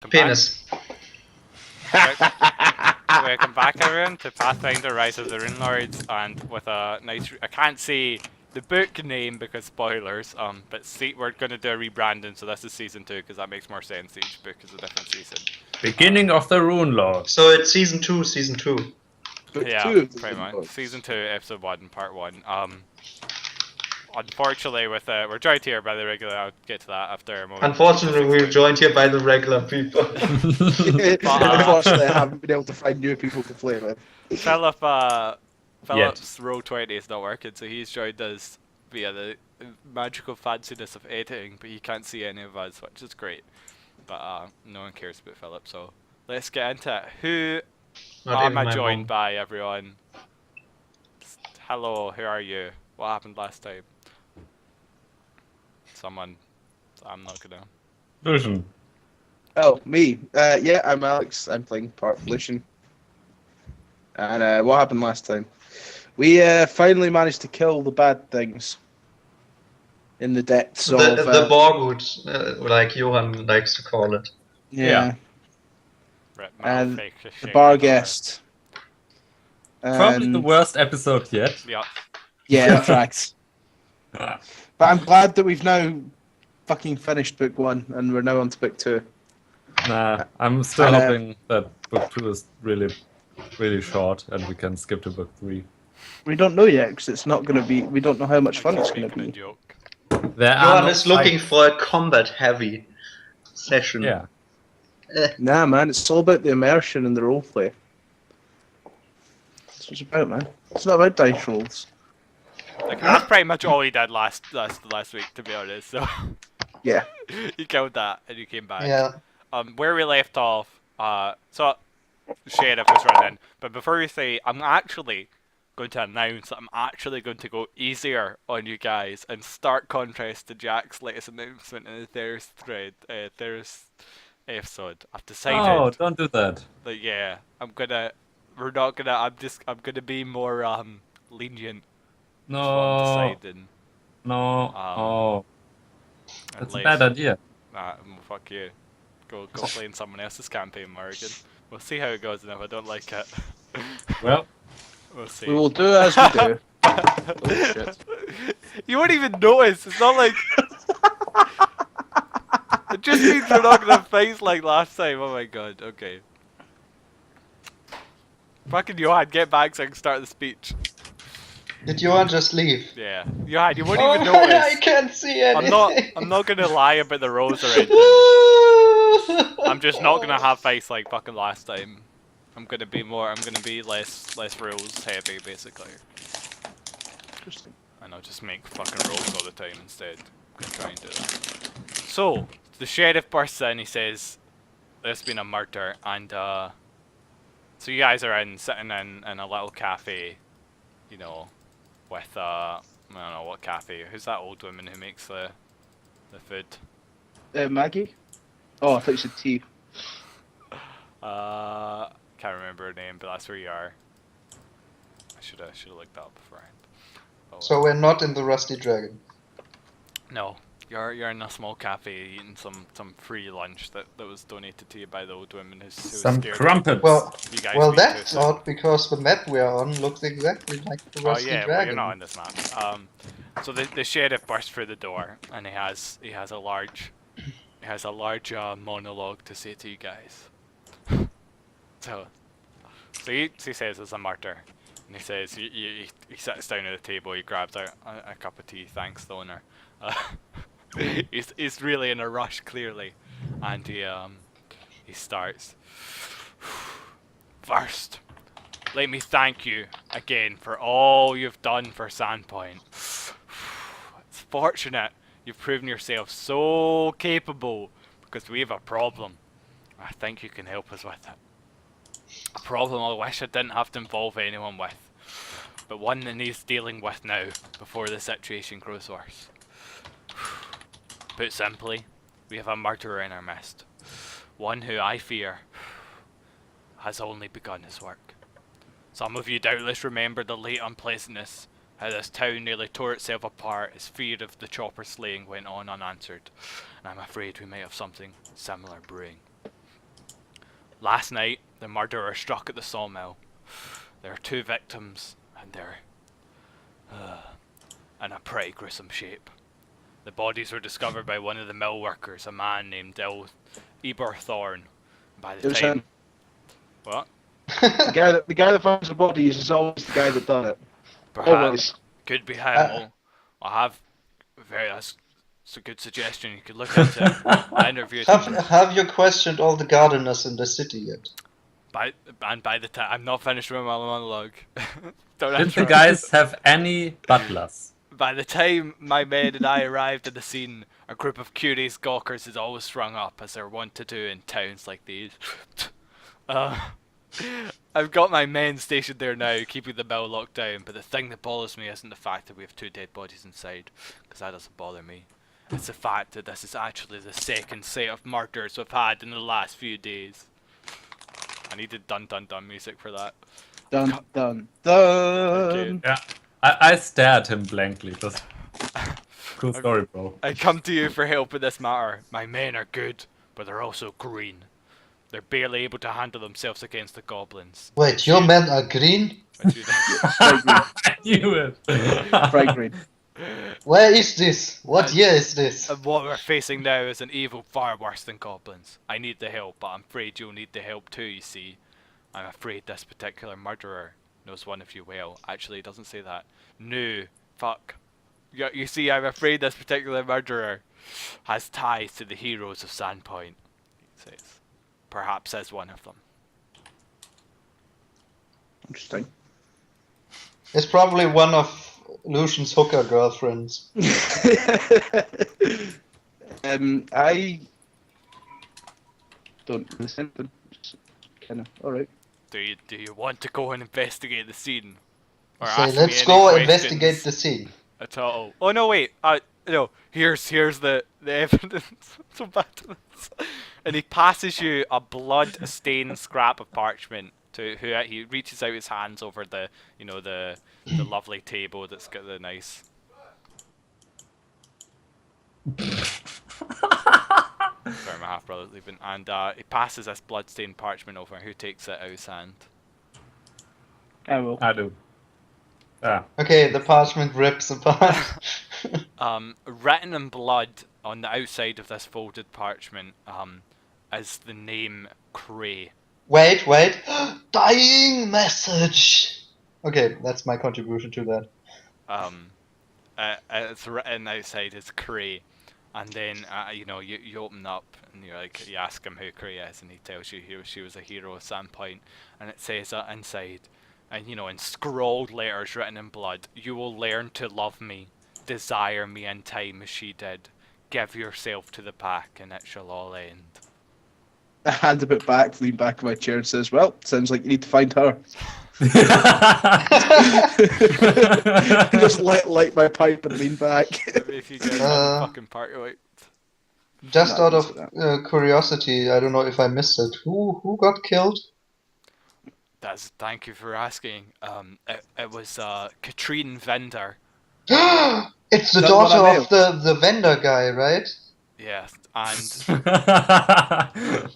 Penis. Welcome back everyone to Pathfinder Rise of the Runelords, and with a nice I can't say the book name because spoilers, but see, we're gonna do a rebranding, so this is season 2 because that makes more sense. Each book is a different season. Beginning of the Runelords. So it's season 2, season 2. Book Yeah, 2 of the pretty much. Runelords. Season 2, episode 1, part 1. Unfortunately, with we're joined here by the regular. I'll get to that after a moment. Unfortunately, we're joined here by the regular people. Unfortunately, I haven't been able to find new people to play with. Philip's Roll20 is not working, so he's joined us via the magical fanciness of editing, but he can't see any of us, which is great. But no one cares about Philip, so let's get into it. Who am I joined by, everyone? Hello, who are you? What happened last time? Someone. I'm not gonna. Lucian. Oh, me. Yeah, I'm Alex. I'm playing part of Lucian. And what happened last time? We finally managed to kill the bad things in the depths of... The Borgut, like Johan likes to call it. Yeah. And fake the bar guest. Probably the worst episode yet. Yeah. Yeah, in fact. But I'm glad that we've now fucking finished book 1 and we're now on to book 2. Nah, I'm still hoping that book 2 is really, really short and we can skip to book 3. We don't know yet because it's not going to be... We don't know how much fun it's going to be. Johan is looking for a combat-heavy session. Yeah. Nah, man, it's all about the immersion and the roleplay. That's what it's about, man. It's not about dice rolls. Like, that's pretty much all he did last week, to be honest. So Yeah. you killed that and you came back. Yeah. Where we left off, so Sheriff was running, but before we say, I'm actually going to announce that I'm actually going to go easier on you guys and stark contrast to Jack's latest announcement in the Thursday thread, Thursday episode. I've decided. Oh, don't do that. That yeah, I'm gonna be more lenient. No. No. That's a bad idea. Nah, fuck you. Go play in someone else's campaign, Morgan. We'll see how it goes, and if I don't like it, Well, we'll see. We will do as we do. Oh, shit. You won't even notice. It's not like it just means we're not gonna face like last time. Oh my god. Okay. Fucking Johan, get back so I can start the speech. Did Johan just leave? Yeah. Johan, you won't even notice. I can't see anything. I'm not gonna lie about the rolls or anything. I'm just not gonna have face like fucking last time. I'm gonna be less rules heavy basically. Interesting. And I'll just make fucking rolls all the time instead. I'm gonna try and do that. So, the sheriff bursts in, he says, there's been a murder, and so you guys are sitting in a little cafe, you know, with I don't know what cafe. Who's that old woman who makes the food? Maggie? Oh, I thought you said tea. Can't remember her name, but that's where you are. I should have looked that up beforehand. Oh, so we're not in the Rusty Dragon. No, you're in a small cafe eating some free lunch that was donated to you by the old woman who was some scared. crumpets. Well, that's odd because the map we're on looks exactly like the Rusty Dragon. Well, you're not on this map. So the sheriff bursts through the door and he has a large monologue to say to you guys. So he says it's a murder, and he says he sits down at the table, he grabs out a cup of tea, thanks the owner. He's really in a rush clearly, and he starts. First, let me thank you again for all you've done for Sandpoint. It's fortunate you've proven yourself so capable, because we have a problem. I think you can help us with it. A problem I wish I didn't have to involve anyone with, but one that needs dealing with now, before the situation grows worse. Put simply, we have a murderer in our midst. One who I fear has only begun his work. Some of you doubtless remember the late unpleasantness, how this town nearly tore itself apart as fear of the chopper slaying went on unanswered, and I'm afraid we may have something similar brewing. Last night, the murderer struck at the sawmill. There are 2 victims, and they're in a pretty gruesome shape. The bodies were discovered by one of the mill workers, a man named Eberthorn. By the time... What? The guy that finds the bodies is always the guy that done it. Perhaps. Always. Could be him. I have... That's a good suggestion. You could look into it. I interviewed him. Have you questioned all the gardeners in the city yet? By the time... I'm not finished with my monologue. Don't Did answer the guys have any butlers? By the time my men and I arrived at the scene, a group of curious gawkers had always sprung up, as they're wont to do in towns like these. I've got my men stationed there now, keeping the mill locked down, but the thing that bothers me isn't the fact that we have 2 dead bodies inside, because that doesn't bother me. It's the fact that this is actually the 2nd set of murders we've had in the last few days. I needed dun dun dun music for that. Dun dun dun. Okay. Yeah. I stared him blankly. Just cool story, bro. I come to you for help in this matter. My men are good, but they're also green. They're barely able to handle themselves against the goblins. Wait, your men are green? I knew it. Bright green. Where is this? What year is this? And what we're facing now is an evil far worse than goblins. I need the help, but I'm afraid you'll need the help too, you see. I'm afraid this particular murderer knows one of you well. Actually, it doesn't say that. No. Fuck. You see, I'm afraid this particular murderer has ties to the heroes of Sandpoint. It says. Perhaps as one of them. Interesting. It's probably one of Lucian's hooker girlfriends. I don't listen. Kind of. All right. Do you want to go and investigate the scene? Or So ask me let's any go questions investigate the scene. at all? Oh no, wait. No. Here's the evidence. So bad. And he passes you a blood-stained scrap of parchment. He reaches out his hands over the lovely table that's got the nice. Sorry, my half brother's leaving, and he passes this blood-stained parchment over. Who takes it out of his hand? I will. I do. Yeah. Okay, the parchment rips apart. Written in blood on the outside of this folded parchment is the name Cray. Wait. Dying message! Okay, that's my contribution to that. It's written outside as Cray. And then, you open up and you ask him who Cray is, and he tells you she was a hero of Sandpoint. And it says inside, and in scrawled letters written in blood, you will learn to love me, desire me in time as she did. Give yourself to the pack, and it shall all end. I hand a bit back, lean back in my chair, and says, "Well, sounds like you need to find her." Just light my pipe and lean back. If you guys have fucking party light. Just out of curiosity, I don't know if I missed it. Who got killed? Thank you for asking. It was Katrine Vender. It's the That's daughter what I of the vendor guy, right? Yes, and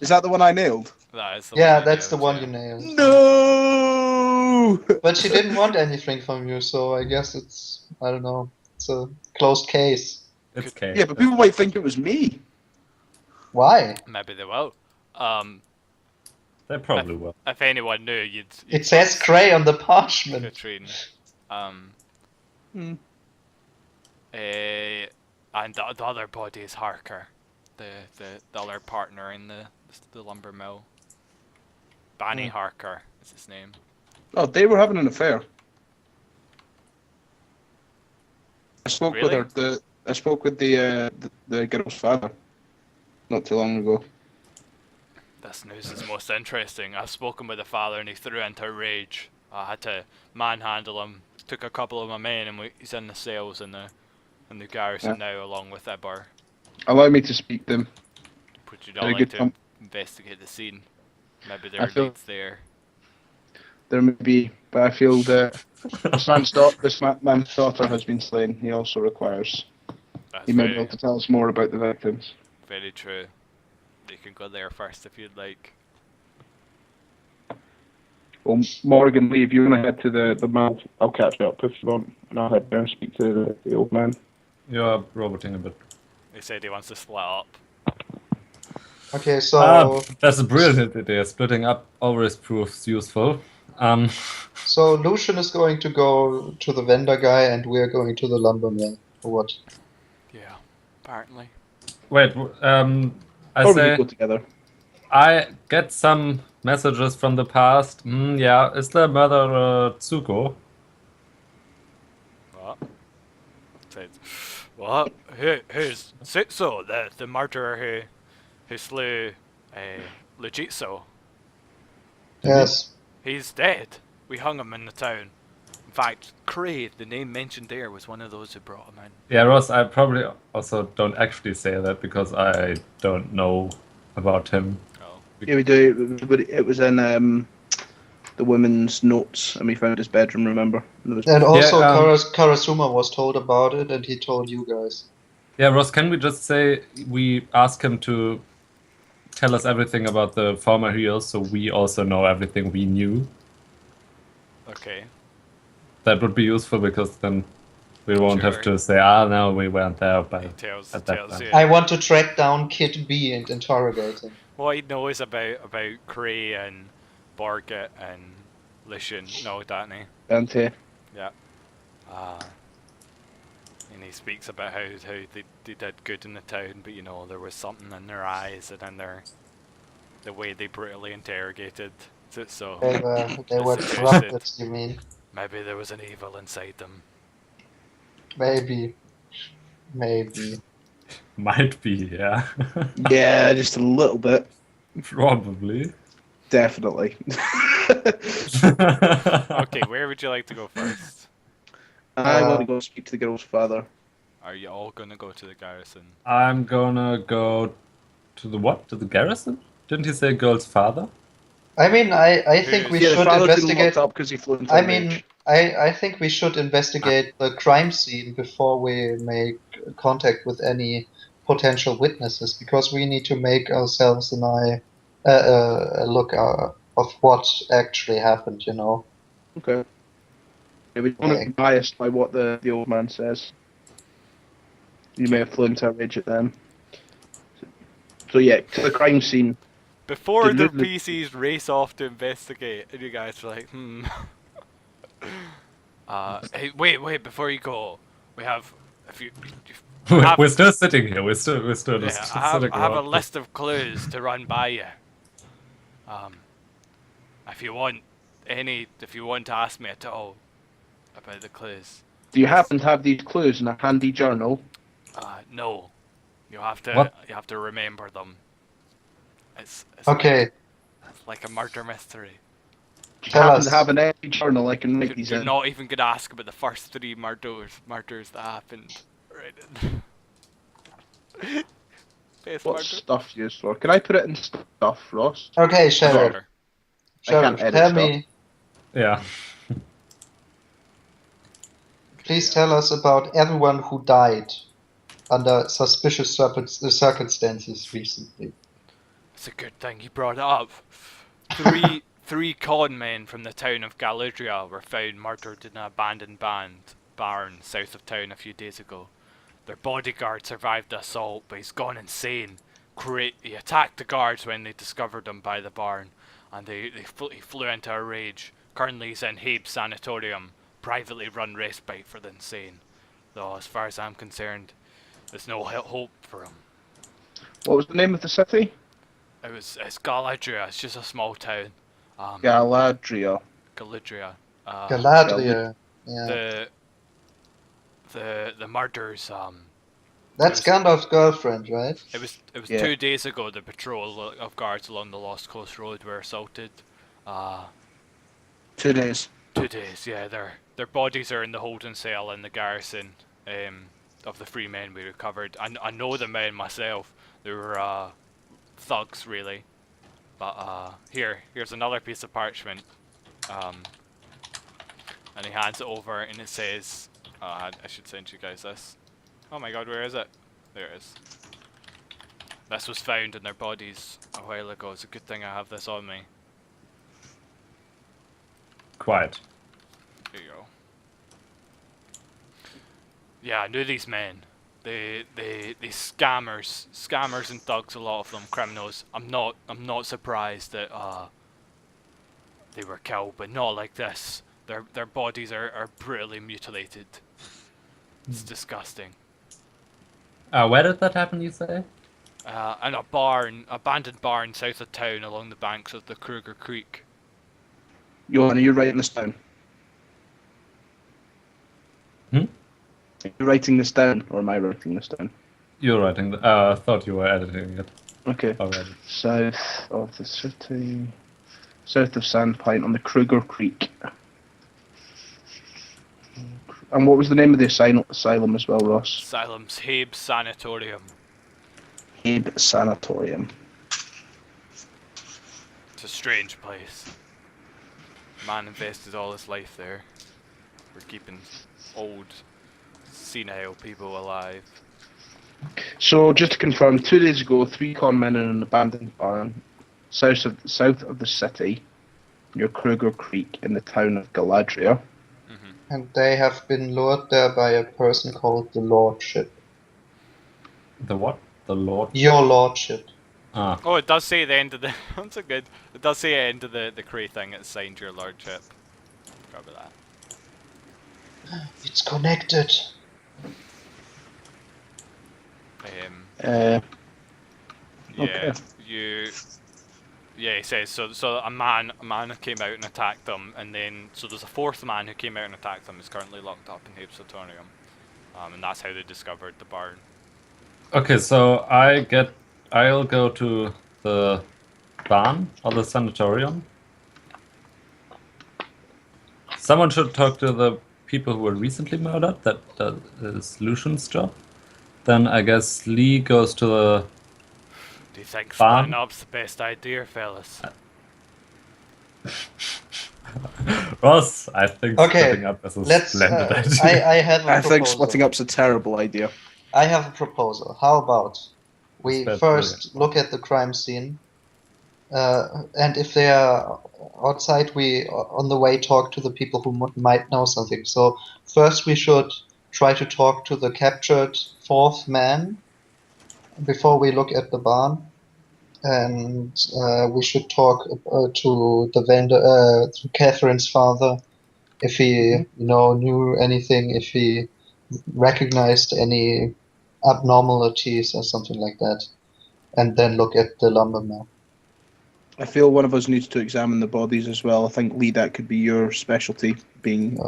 Is that the one I nailed? that is the Yeah, one that's the nailed, one yeah. you nailed. No. But she didn't want anything from you, so I guess it's, I don't know, it's a closed case. It's okay. Yeah, but people might think it was me. Why? Maybe they will. They probably will. If anyone knew, you'd It says Cray on the parchment. Katrine. Hmm. And the other body is Harker, the other partner in the lumber mill. Banny Harker is his name. Oh, they were having an affair. I spoke Really? with her. I spoke with the girl's father not too long ago. This news is most interesting. I've spoken with the father and he threw into a rage. I had to manhandle him. Took a couple of my men and he's in the cells in the garrison now, along with Ibar. Allow me to speak to him. Would you all like to investigate the scene? Maybe there are leads there. There may be, but I feel that this man's daughter has been slain. He also requires. He may be able to tell us more about the victims. Very true. You can go there first if you'd like. Well, Morgan, Lee, if you want to head to the mouth, I'll catch up if you want, and I'll head down and speak to the old man. You're roboting a bit. He said he wants to split up. Okay, so That's a brilliant idea. Splitting up always proves useful. so Lucian is going to go to the vendor guy, and we're going to the lumberman. Or what? Yeah, apparently. Wait, I Or we say could go together. I get some messages from the past. Yeah, is the murderer Tsuko? What? Said, what? Who's Sitso, the murderer who slew Lujitsu? Yes. He's dead. We hung him in the town. In fact, Cray, the name mentioned there, was one of those who brought him in. Yeah, Ross, I probably also don't actually say that because I don't know about him. Oh. Yeah, we do. But it was in the women's notes, and we found his bedroom. Remember? And also, Yeah, Karasuma was told about it, and he told you guys. Yeah, Ross, can we just say we ask him to tell us everything about the former heroes so we also know everything we knew? Okay. That would be useful because then we won't have Sure. to say, no, we weren't there He tells at that time. you I want to track down Kid B and interrogate him. what he knows about Cray and Borgit and Lucian. No, don't he? Dante. Yeah. And he speaks about how they did good in the town, but you know, there was something in their eyes and in the way they brutally interrogated. So They were suggested corrupted, you mean? maybe there was an evil inside them. Maybe. Maybe. Might be, yeah. Yeah, just a little bit. Probably. Definitely. Okay, where would you like to go first? I want to go speak to the girl's father. Are you all gonna go to the garrison? I'm gonna go to the what? To the garrison? Didn't he say girl's father? I mean, I think we Yeah, the should father's been investigate. locked up because he flew into I a mean, rage. I think we should investigate the crime scene before we make contact with any potential witnesses, because we need to make ourselves a look of what actually happened, you know. Okay. Yeah, we don't want to be biased by what the old man says. You may have flown into a rage at them. So yeah, to the crime scene. Before Did the the- PCs race off to investigate, and you guys are like, hey, wait, before you go, we have, We're still sitting here. We're still yeah, just I sitting have a around. list of clues to run by you. If you want to ask me at all about the clues, Do you happen to have these clues in a handy journal? no, you have to What? remember them. It's Okay, it's like a murder mystery. Do you Tell happen us. to have an empty journal I can write these You're in? not even gonna ask about the first 3 murders that happened. Right. Best What's murder. stuff used for? Can I put it in stuff, Ross? okay, Sheriff. Sure. I can't Sheriff, edit tell stuff. me, Yeah. please tell us about everyone who died under suspicious circumstances recently. It's a good thing you brought it up. Three con men from the town of Galadriel were found murdered in an abandoned barn south of town a few days ago. Their bodyguard survived the assault, but he's gone insane. He attacked the guards when they discovered him by the barn, and he flew into a rage. Currently he's in Habe's sanatorium, privately run respite for the insane. Though as far as I'm concerned, there's no hope for him. What was the name of the city? It's Galadriel, it's just a small town. Galadriel. Galadriel. Galadriel. Yeah. The murders, That's Gandalf's girlfriend, right? it was Yeah. 2 days ago the patrol of guards along the Lost Coast Road were assaulted. 2 days. 2 days, yeah, their bodies are in the holding cell in the garrison of the 3 men we recovered. I know the men myself. They were thugs really. But here's another piece of parchment. And he hands it over and it says, I should send you guys this. Oh my god, where is it? There it is. This was found in their bodies a while ago. It's a good thing I have this on me. Quite. There you go. Yeah, I knew these men. They scammers and thugs. A lot of them criminals. I'm not surprised that they were killed, but not like this. Their bodies are brutally mutilated. It's disgusting. Where did that happen, you say? In a barn, abandoned barn south of town, along the banks of the Kruger Creek. Johan, are you writing this down? Hmm? Are you writing this down, or am I writing this down? You're writing. I thought you were editing it Okay. already. South of the city, south of Sandpine on the Kruger Creek. And what was the name of the asylum as well, Ross? Asylum's Habe Sanatorium. Habe Sanatorium. It's a strange place. Man invested all his life there. We're keeping old, senile people alive. So, just to confirm, 2 days ago, 3 con men in an abandoned barn south of the city, near Kruger Creek in the town of Galadriel. And they have been lured there by a person called the Lordship. The what? The Lord? Your Lordship. Ah. Oh, it does say at the end of the... That's a good... It does say at the end of the Cray thing, it's signed your lordship. Forgot about that. It's connected. Yeah, Okay. Yeah, he says, so a man came out and attacked them, and then... So there's a 4th man who came out and attacked them, is currently locked up in Habe Sanatorium. And that's how they discovered the barn. Okay, so I'll go to the barn or the sanatorium. Someone should talk to the people who were recently murdered. That is Lucian's job. Then I guess Lee goes to the Do you think barn? splitting up's the best idea, fellas? Ross, I think Okay, splitting up is a splendid idea. I have a I proposal. think splitting up's a terrible idea. I have a proposal. How about we That's first brilliant. look at the crime scene, and if they are outside, we on the way talk to the people who might know something. So first we should try to talk to the captured 4th man before we look at the barn, and we should talk to the vendor, to Catherine's father, if he knew anything, if he recognized any abnormalities or something like that, and then look at the lumber mill. I feel one of us needs to examine the bodies as well. I think, Lee, that could be your specialty, being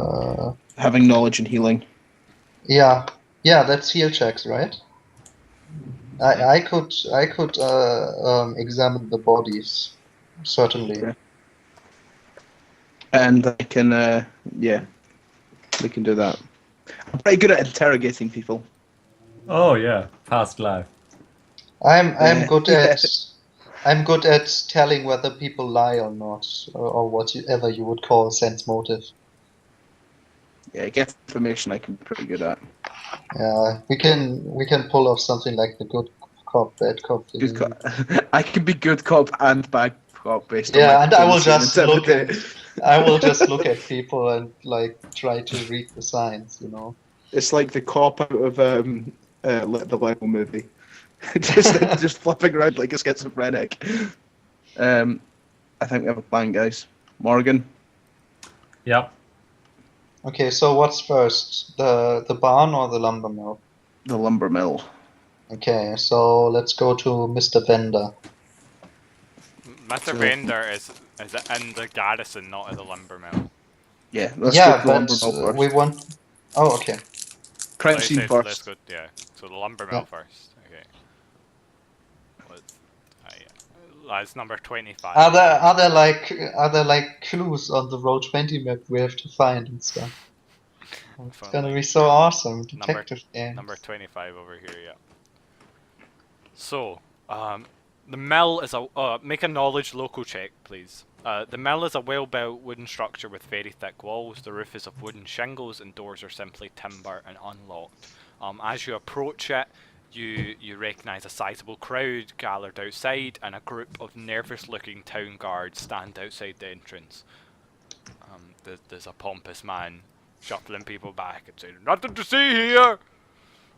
having knowledge in healing. Yeah, that's heal checks, right? I could examine the bodies, certainly. Okay. And I can, yeah, we can do that. I'm pretty good at interrogating people. Oh yeah, past life. I'm good at telling whether people lie or not, or whatever you would call sense motive. Yeah, get information I can be pretty good at. Yeah, we can pull off something like the good cop, bad cop thing. Good cop. I can be good cop and bad cop based on Yeah, my and I will diplomacy and intimidate. look at people and like try to read the signs, It's like the cop out of the Lego movie, just flipping around like a schizophrenic. I think we have a plan, guys. Morgan. Yep. Okay, so what's first, the barn or the lumber mill? The lumber mill. Okay, so let's go to Mr. Vendor. Mr. Bender is in the garrison, not at the lumber mill. Yeah, let's Yeah, go to the but lumber mill first. we want. Oh, okay. Crime Let's scene say- first. Let's go, yeah. So the lumber mill Yeah. first. Okay. That's number 25. Are there like clues on the roll 20 map we have to find and stuff? It's gonna be so awesome, detective game. Number 25 over here, yeah. So, the mill is a make a knowledge local check, please. The mill is a well-built wooden structure with very thick walls. The roof is of wooden shingles and doors are simply timber and unlocked. As you approach it, you recognise a sizable crowd gathered outside, and a group of nervous-looking town guards stand outside the entrance. there's a pompous man shuffling people back and saying, "Nothing to see here.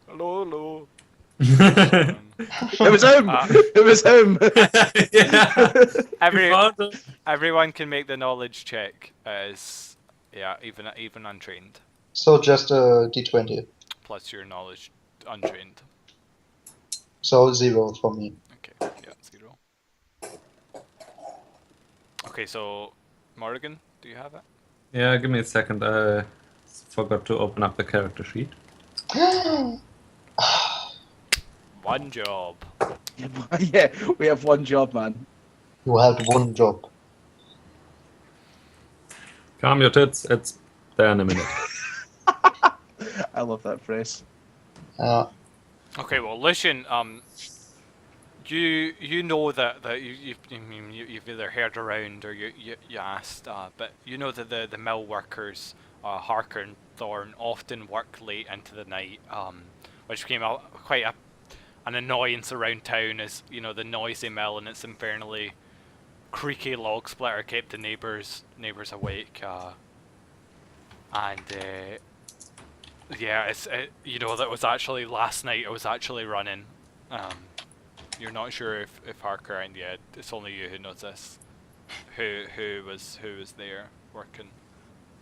Hello, hello." It was him. Uh, It was him. Yeah. Everyone can make the knowledge check as even untrained, So just a d20. plus your knowledge untrained. So 0 for me. Okay, yeah, 0. Okay, so Morrigan, do you have it? Yeah, give me a second. I forgot to open up the character sheet. One job. Yeah, we have one job, man. You had one job. Calm your tits. It's there in a minute. I love that phrase. Okay, well, Lucian, you know that you've either heard around or you asked, but you know that the mill workers, Harker and Thorn, often work late into the night, which became quite an annoyance around town, as you know the noisy mill and its infernally creaky log splitter kept the neighbors awake, and yeah, you know that was actually last night. It was actually running. You're not sure if Harker, and yeah, it's only you who knows this. Who was there working?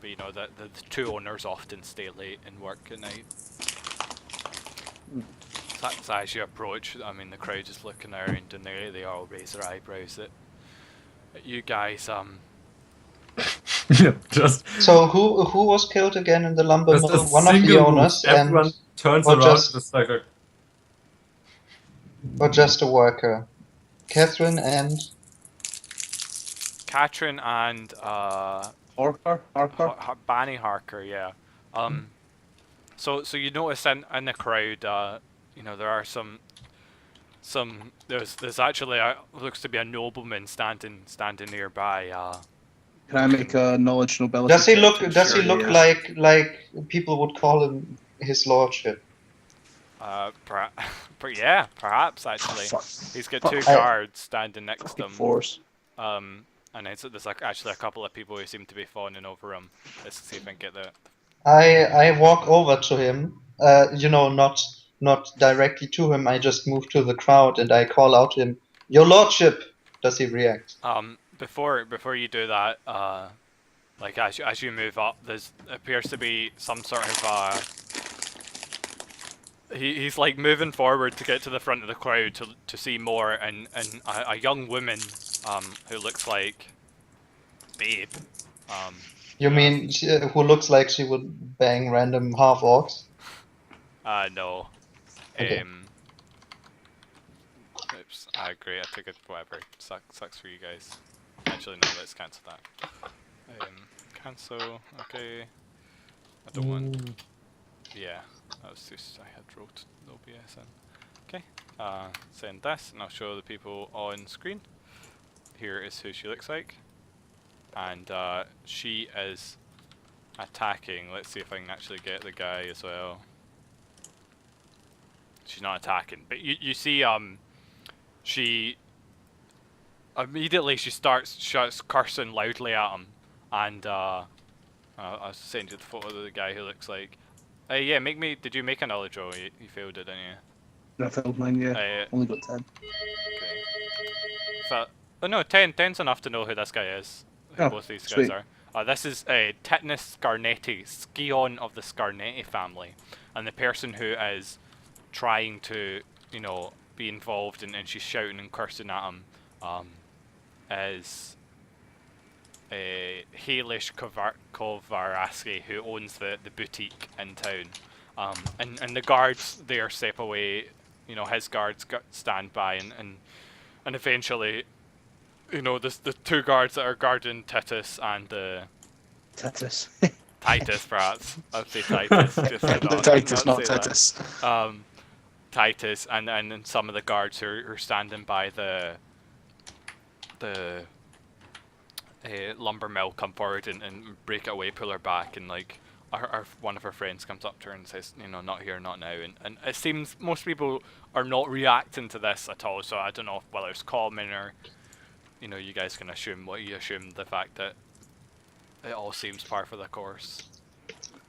But you know that the two owners often stay late and work at night. So as you approach, I mean, the crowd is looking around and they all raise their eyebrows at you guys. Just So who was killed again in the lumber just a mill? One of the single move. owners, Everyone and turns or around. just- It's like a or just a worker? Catherine and Katrin and Harker? Banny Harker, yeah. So you notice in the crowd, you know, there are some there's actually looks to be a nobleman standing nearby. Can I make a knowledge nobility? does he check look to does he ensure look is- like people would call him his lordship? Yeah, perhaps actually. Fuck. He's got two I- guards standing next to Fucking him. force. And there's like actually a couple of people who seem to be fawning over him. Let's see if I can get the. I walk over to him. You know, not directly to him. I just move to the crowd and I call out to him, "Your lordship." Does he react? Before you do that, like as you move up, there's appears to be some sort of he's like moving forward to get to the front of the crowd to see more, and a young woman who looks like Babe. You mean who looks like she would bang random half orcs? No. Okay. Oops. Great. I took it. Whatever. Sucks for you guys. Actually, no. Let's cancel that. Cancel. Okay. I don't want. Yeah. That was just I had wrote no BS in. Okay. Send this, and I'll show the people on screen. Here is who she looks like, and she is attacking. Let's see if I can actually get the guy as well. She's not attacking, but you see she immediately she starts cursing loudly at him, and I'll send you the photo of the guy who looks like. Yeah, did you make a knowledge roll? You failed it, didn't you? I failed mine, yeah. Only got 10. Okay. Oh no, 10's enough to know who this guy is. Who Oh, both these sweet. guys are. This is Titnus Scarnetti, Scion of the Scarnetti family, and the person who is trying to, you know, be involved and she's shouting and cursing at him, is Halish Kovaraski, who owns the boutique in town. And the guards there step away, you know, his guards stand by and eventually, you know, the two guards that are guarding Titus and Titus. Titus, perhaps. I'd say Titus. Just to Titus, not say that. Titus. Titus and then some of the guards who are standing by the lumber mill come forward and break it away, pull her back, and like one of her friends comes up to her and says, you know, not here, not now, and it seems most people are not reacting to this at all, so I don't know whether it's common or, you know, you guys can assume what you assume, the fact that It all seems par for the course.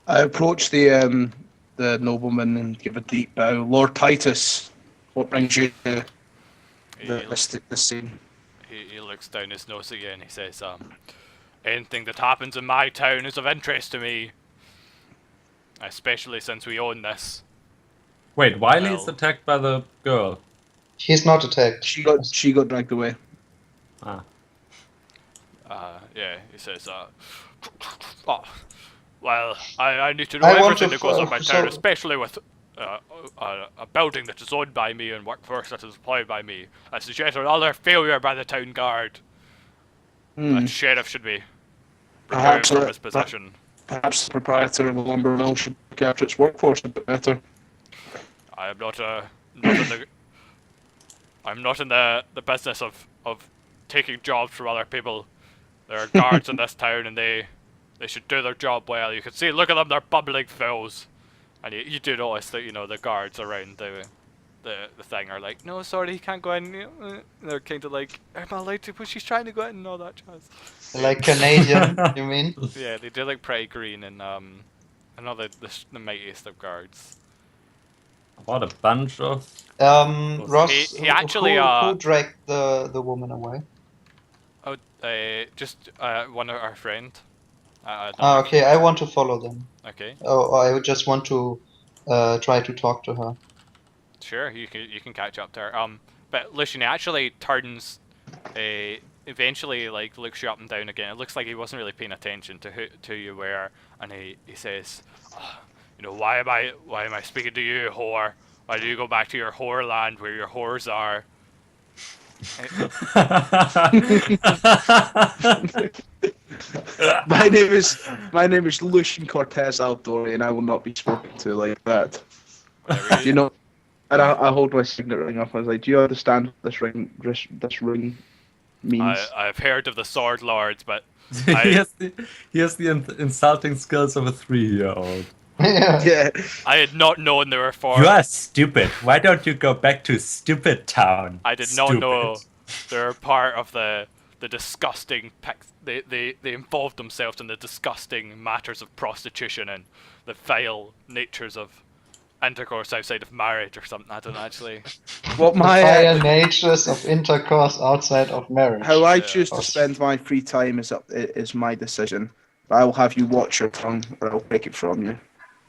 I approach the nobleman and give a deep bow. Lord Titus, what brings you to He, the scene? he looks down his nose at you and he says, anything that happens in my town is of interest to me. Especially since we own this. Wait, Wiley's Well- attacked by the girl. He's not attacked. She got dragged away. Ah. Yeah, he says, oh, well, I need to know I want everything to that goes on in my town, so- especially with a building that is owned by me and workforce that is employed by me. I suggest another failure by the town guard. The sheriff should be removed Perhaps from his position. Perhaps the proprietor of the lumber mill should look after its workforce a bit better. I am not in the business of taking jobs from other people. There are guards in this town, and they should do their job well. You can see, look at them, they're bumbling fools. And you do notice that, you know, the guards around the thing are like, no, sorry, he can't go in. They're kind of like, am I allowed to? But she's trying to go in and all that jazz. Like Canadian, you mean? Yeah, they do look pretty green, and another the mightiest of guards. What a bunch of... Ross, He actually, who dragged the woman away? Oh, just one of our friend. Okay, I want to follow them. Okay, Oh, I would just want to try to talk to her. sure, you can catch up to her. But Lucian actually turns, eventually like looks you up and down again. It looks like he wasn't really paying attention to who you were, and he says, oh, you know, why am I speaking to you, whore? Why do you go back to your whore land where your whores are? My name is Lucian Cortez Aldori, and I will not be spoken to like that. Whatever Do you know? And I hold my signet ring up. I was like, "Do you understand what this ring means?" I've heard of the sword lords, but he has the insulting skills of a 3-year-old. Yeah. Yeah. I had not known there were four. You are stupid. Why don't you go back to Stupid Town? I did not know they're part of the disgusting. They involved themselves in the disgusting matters of prostitution and the vile natures of intercourse outside of marriage or something. I don't actually. What The my fire natures of intercourse outside of marriage. how I Yeah. choose to spend my free time is my decision. I will have you watch your tongue, or I'll take it from you.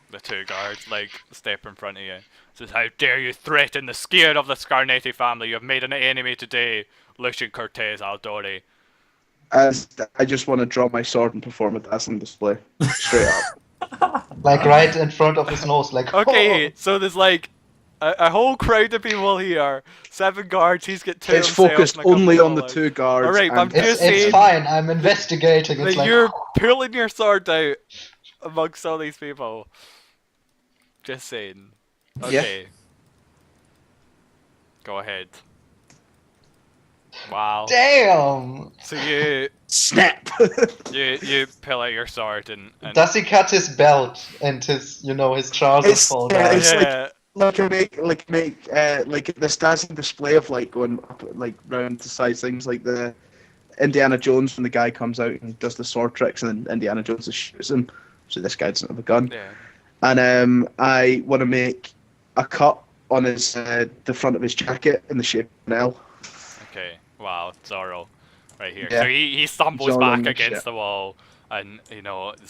The two guards like step in front of you. Says, "How dare you threaten the skin of the Scarnetti family? You have made an enemy today, Lucian Cortez Aldori." As I just want to draw my sword and perform a dazzling display, straight up. Like right in front of his nose, like. Okay, so there's like a whole crowd of people here. 7 guards. He's got 2. It's himself focused and a couple only on the allies. 2 guards. Alright, but I'm and just It's saying fine. I'm investigating. It's that like. you're pulling your sword out amongst all these people. Just saying. Yeah. Okay. Go ahead. Wow. Damn! So you snap. you pull out your sword and Does he cut his belt and his trousers fall yeah, down? it's yeah. like this dazzling display of like going up like round to size things like the Indiana Jones when the guy comes out and does the sword tricks and then Indiana Jones just shoots him. So this guy doesn't have a gun. Yeah. And I want to make a cut on his the front of his jacket in the shape of an L. Okay. Wow, Zorro. Right here. Yeah. So he stumbles Zorro back and against shit. the wall and the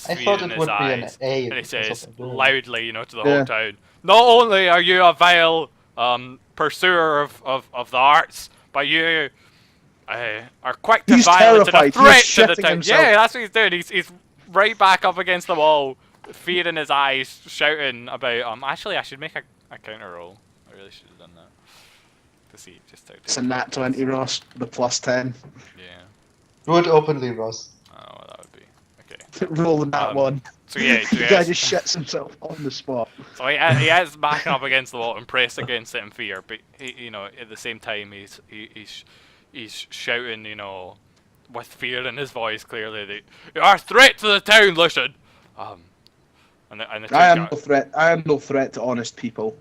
I fear thought in it his would be an eyes. A. And he because says of the ability. loudly, to the Yeah. whole town, not only are you a vile pursuer of the arts, but you are quick to He's violence and a terrified. threat He's to the shitting town. himself. Yeah, that's what he's doing. He's right back up against the wall, fear in his eyes, shouting about actually I should make a counter roll. I really should have done that. To see just how It's a nat 20, Ross, the plus 10. yeah. Do it openly, Ross. Oh, that would be okay. Roll the nat 1. So yeah, The guy just shits himself on the spot. so he is backing up against the wall and pressed against it in fear, but he, at the same time he's shouting, with fear in his voice clearly that you are a threat to the town, Lucian. And the two I am guards, no threat. I am no threat to honest people.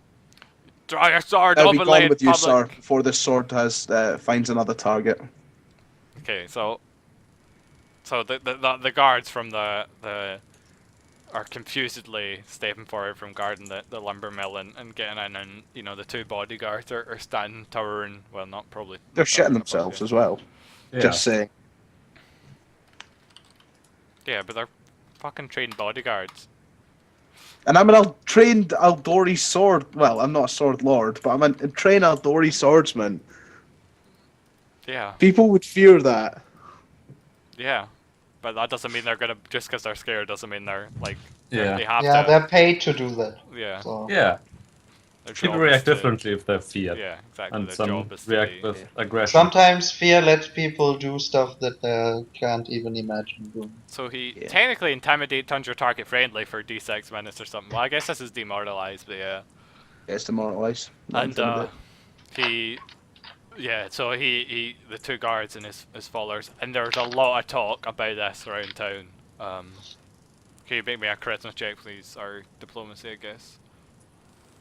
draw your sword I'll be openly gone in with you, sir, public. before this sword finds another target. Okay, so So the guards from the are confusedly stepping forward from guarding the lumber mill and getting in, and you know the two bodyguards are standing towering. Well, not probably. They're not towering shitting above themselves you. as well. Yeah. Just saying. Yeah, but they're fucking trained bodyguards. And I'm an trained Aldori sword. Well, I'm not a sword lord, but I'm a trained Aldori swordsman. Yeah, People would fear that. yeah. But that doesn't mean they're gonna, just because they're scared doesn't mean they're like, Yeah. they have Yeah, to. they're paid to do that. Yeah. So. Yeah. Their People job react is to- differently if they're feared. Yeah, exactly. And Their some job is to react be- with aggression. Sometimes fear lets people do stuff that they can't even imagine doing. So he Yeah. technically intimidate turns your target friendly for D6 minutes or something. Well, I guess this is demoralized, but yeah. It's demoralised. And he, yeah. So he the two guards and his followers, and there's a lot of talk about this around town. Can you make me a charisma check, please, or diplomacy, I guess?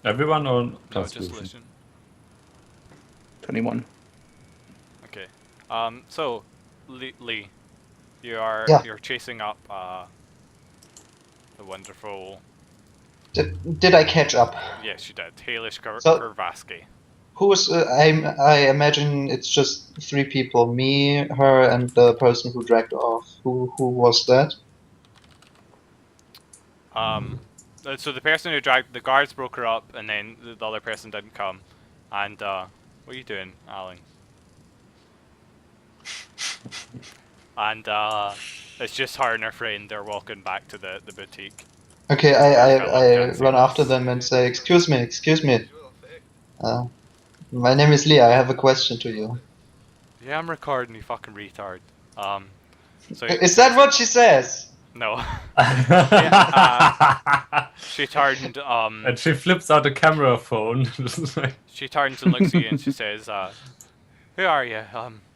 Everyone or No, just Constitution? listen. 21. Okay. So Lee, you're chasing up the wonderful. Did I catch up? Yes, you did. Halish So- Gervaski. Who's I imagine it's just 3 people: me, her, and the person who dragged off. Who was that? So the person who dragged the guards broke her up, and then the other person didn't come. And what are you doing, Alan? And it's just her and her friend. They're walking back to the boutique. Okay, I run after them and say, excuse me. My name is Lee. I have a question to you. Yeah, I'm recording, you fucking retard. So Is that what she says? no. She turned And she flips out a camera phone. she turns and looks at you and she says, "Who are you?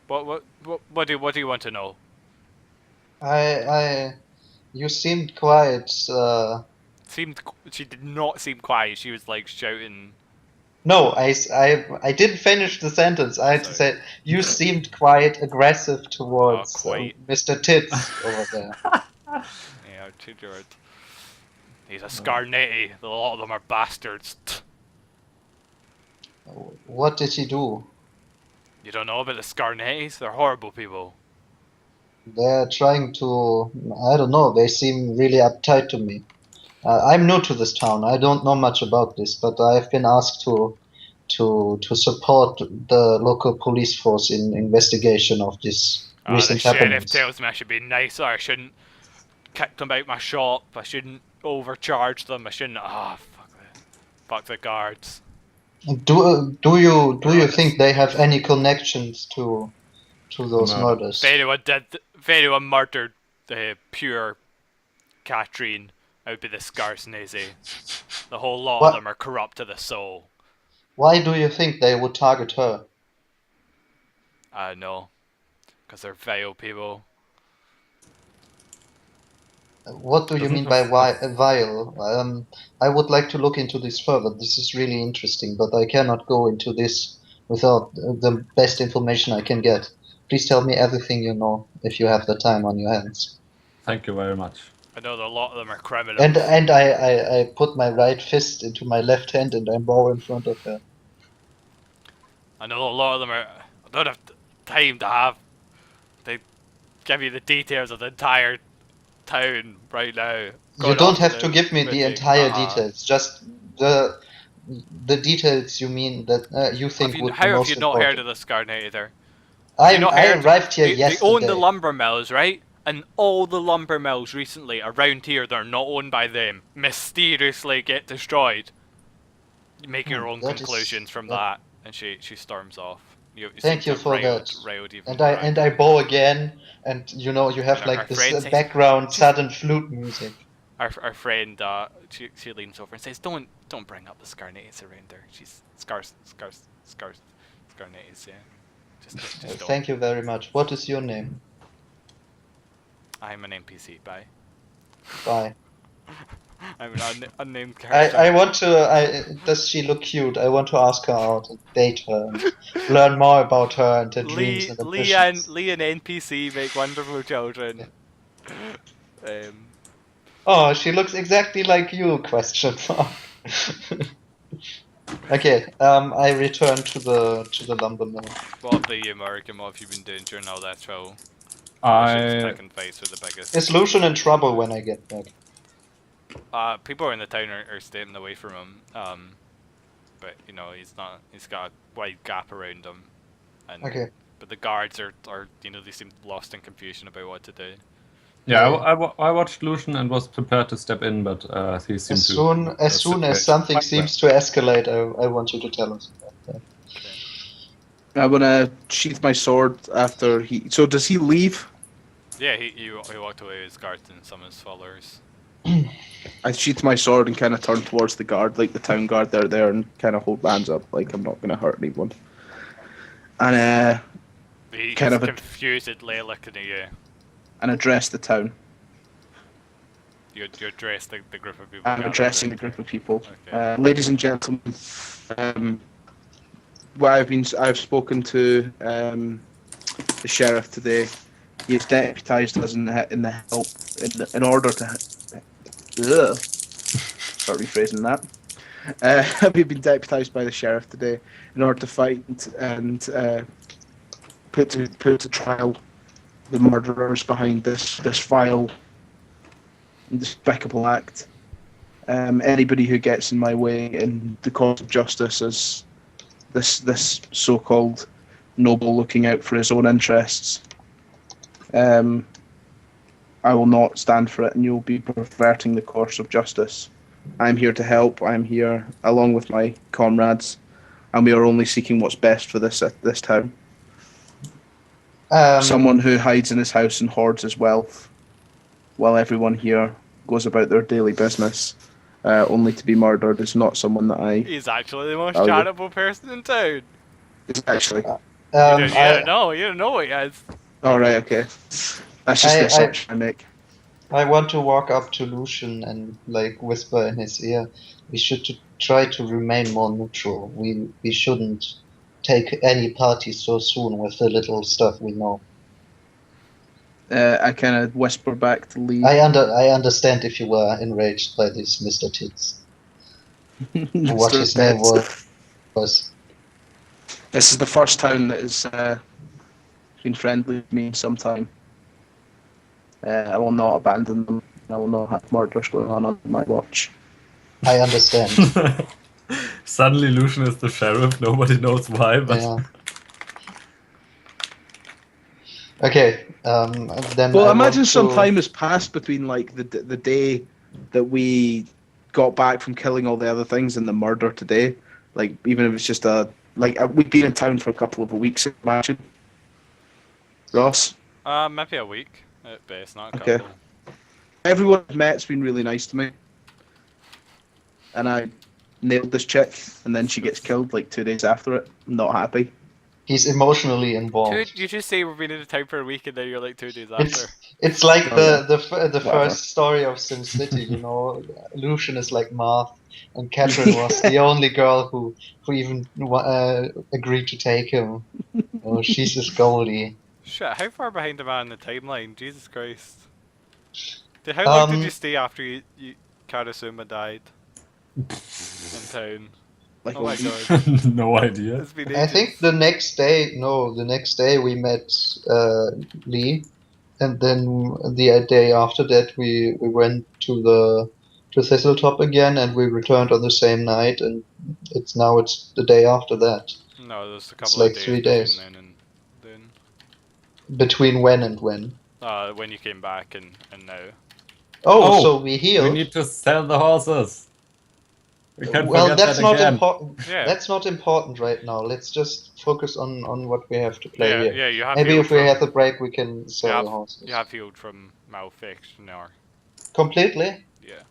What do you want to know?" You seemed quiet. She did not seem quiet. She was like shouting. No, I didn't finish the sentence. I had to Sorry. say, you seemed quite aggressive towards quite. Mr. Tits over there. Yeah, too George. He's a Scarnetti. A lot of them are bastards. What did he do? You don't know about the Scarnettis? They're horrible people. They're trying to. I don't know. They seem really uptight to me. I'm new to this town. I don't know much about this, but I've been asked to support the local police force in investigation of this The recent sheriff happenings. tells me I should be nicer. I shouldn't kick them out my shop. I shouldn't overcharge them. I shouldn't. Fuck the guards. Do you think they have any connections to those No. murders? If anyone murdered the pure Katrine, it would be the Scarsnazy. The whole lot What? of them are corrupt to the soul. Why do you think they would target her? I know. Because they're vile people. What do you Doesn't mean by have- vile? I would like to look into this further. This is really interesting, but I cannot go into this without the best information I can get. Please tell me everything you know, if you have the time on your hands. Thank you very much. I know that a lot of them are criminals. And I put my right fist into my left hand and I bow in front of her. I know a lot of them are. I don't have time to have. They give you the details of the entire town right now. You don't have to give me the entire Uh-huh. details, just the details you mean that you think would be How have most you not important. heard of the Scarnet either? I you not I heard? arrived here They yesterday. own the lumber mills, right? And all the lumber mills recently around here that are not owned by them mysteriously get destroyed. You make your own that is- conclusions from that- that, and she storms off. You Thank seem you to for riled, that. riled even And more. I bow again, and you know you have And like our this friend says- background sudden flute music. Our friend, she leans over and says, "Don't bring up the Scarnettes around her. She's Scarnettes, yeah. Just don't. Thank you very much. What is your name? I'm an NPC. Bye." Bye. I'm an unnamed character. I want to. Does she look cute? I want to ask her out and date her and learn more about her and her dreams and ambitions. Lee and NPC make wonderful children. Oh, she looks exactly like you? Question mark. Okay. I return to the lumber mill. What about you, American? What have you been doing during all that trouble? I Picking fights with the biggest. Is Lucian in trouble when I get back? People in the town are staying away from him. But you know he's not. He's got a wide gap around him. And, Okay. But the guards are you know they seem lost in confusion about what to do. Yeah, I watched Lucian and was prepared to step in, but he seemed As soon as something seems to escalate, I want you to tell us about that. I want to sheath my sword after he. So does he leave? Yeah, he walked away with his guards and some of his followers. I sheath my sword and kind of turn towards the guard, like the town guard. They're there and kind of hold hands up, like I'm not going to hurt anyone. And He's kind of confusedly looking at you. and address the town. You address the group of people. I'm gathered addressing there. the group of people. Okay. Ladies and gentlemen, I've spoken to the sheriff today. He has deputised us in the order to. Start rephrasing that. We've been deputised by the sheriff today in order to fight and put to trial the murderers behind this vile and despicable act. Anybody who gets in my way in the cause of justice as this so-called noble looking out for his own interests, I will not stand for it, and you'll be perverting the course of justice. I'm here to help. I'm here along with my comrades, and we are only seeking what's best for this town. Someone who hides in his house and hoards his wealth, while everyone here goes about their daily business, only to be murdered, is not someone that I. He's actually the most Oh, yeah. charitable person in town. It's actually. You don't know what he is. All right. Okay. That's just the assumption I make. I want to walk up to Lucian and like whisper in his ear. We should try to remain more neutral. We shouldn't take any party so soon with the little stuff we know. I kind of whisper back to Lee. I understand if you were enraged by this Mr. Tits. What his name was. This is the first town that has been friendly with me in some time. I will not abandon them. I will not have murders going on my watch. I understand. Suddenly Lucian is the sheriff, nobody knows why, but... Yeah. Okay, then Well, I imagine want some to- time has passed between like the day that we got back from killing all the other things and the murder today. Like, even if it's just we've been in town for a couple of weeks, imagine. Ross? Maybe a week at best, not a Okay. couple. Everyone I've met's been really nice to me. And I nailed this chick, and then she gets killed like 2 days after it. I'm not happy. He's emotionally involved. Dude, you just say we've been in the town for a week and then you're like 2 days after. It's like Oh, the Whatever. first story of Sim City, you know. Lucian is like Marth, and Catherine was the only girl who even agreed to take him. Oh, she's his goalie. Shit, how far behind am I in the timeline? Jesus Christ. How long did you stay after you Karasuma died? In town. Like Oh my a week. god. No idea. It's been I ages. think the next day we met Lee, and then the day after that we went to Thistletop again, and we returned on the same night, and it's the day after that. No, there's a It's couple like of days 3 days. between then and then. Between when and when? When you came back and now. Oh, so we healed. We need to sell the horses. We can't Well, forget that's that not again. important. Yeah. That's not important right now. Let's just focus on what we have to play here. Yeah, you have Maybe healed if we from, have a break, we can sell the horses. you have healed from malfunction or Completely? yeah.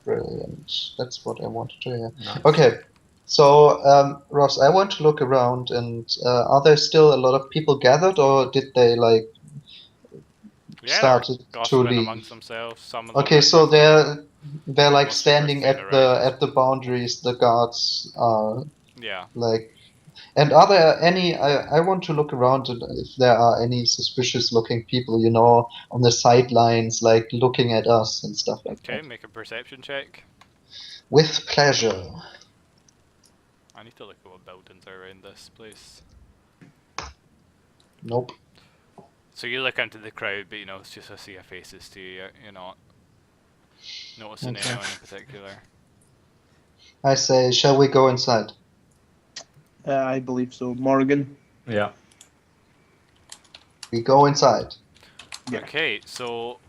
Brilliant. That's what I wanted to hear. Nice. Okay. So, Ross, I want to look around, and are there still a lot of people gathered, or did they Yeah, started they're to gossiping leave? amongst themselves. Some of them Okay, are so different. They're like Most of them are standing staying at around. the boundaries. The guards are Yeah. like. And are there any? I want to look around and if there are any suspicious-looking people, on the sidelines, like looking at us and stuff like Okay, that. make a perception check. With pleasure. I need to look at what buildings are around this place. Nope. So you look into the crowd, but it's just a sea of faces to you. You're not noticing Okay. anyone in particular. I say, shall we go inside? I believe so. Morgan. Yeah. We go inside. Yeah. Okay, so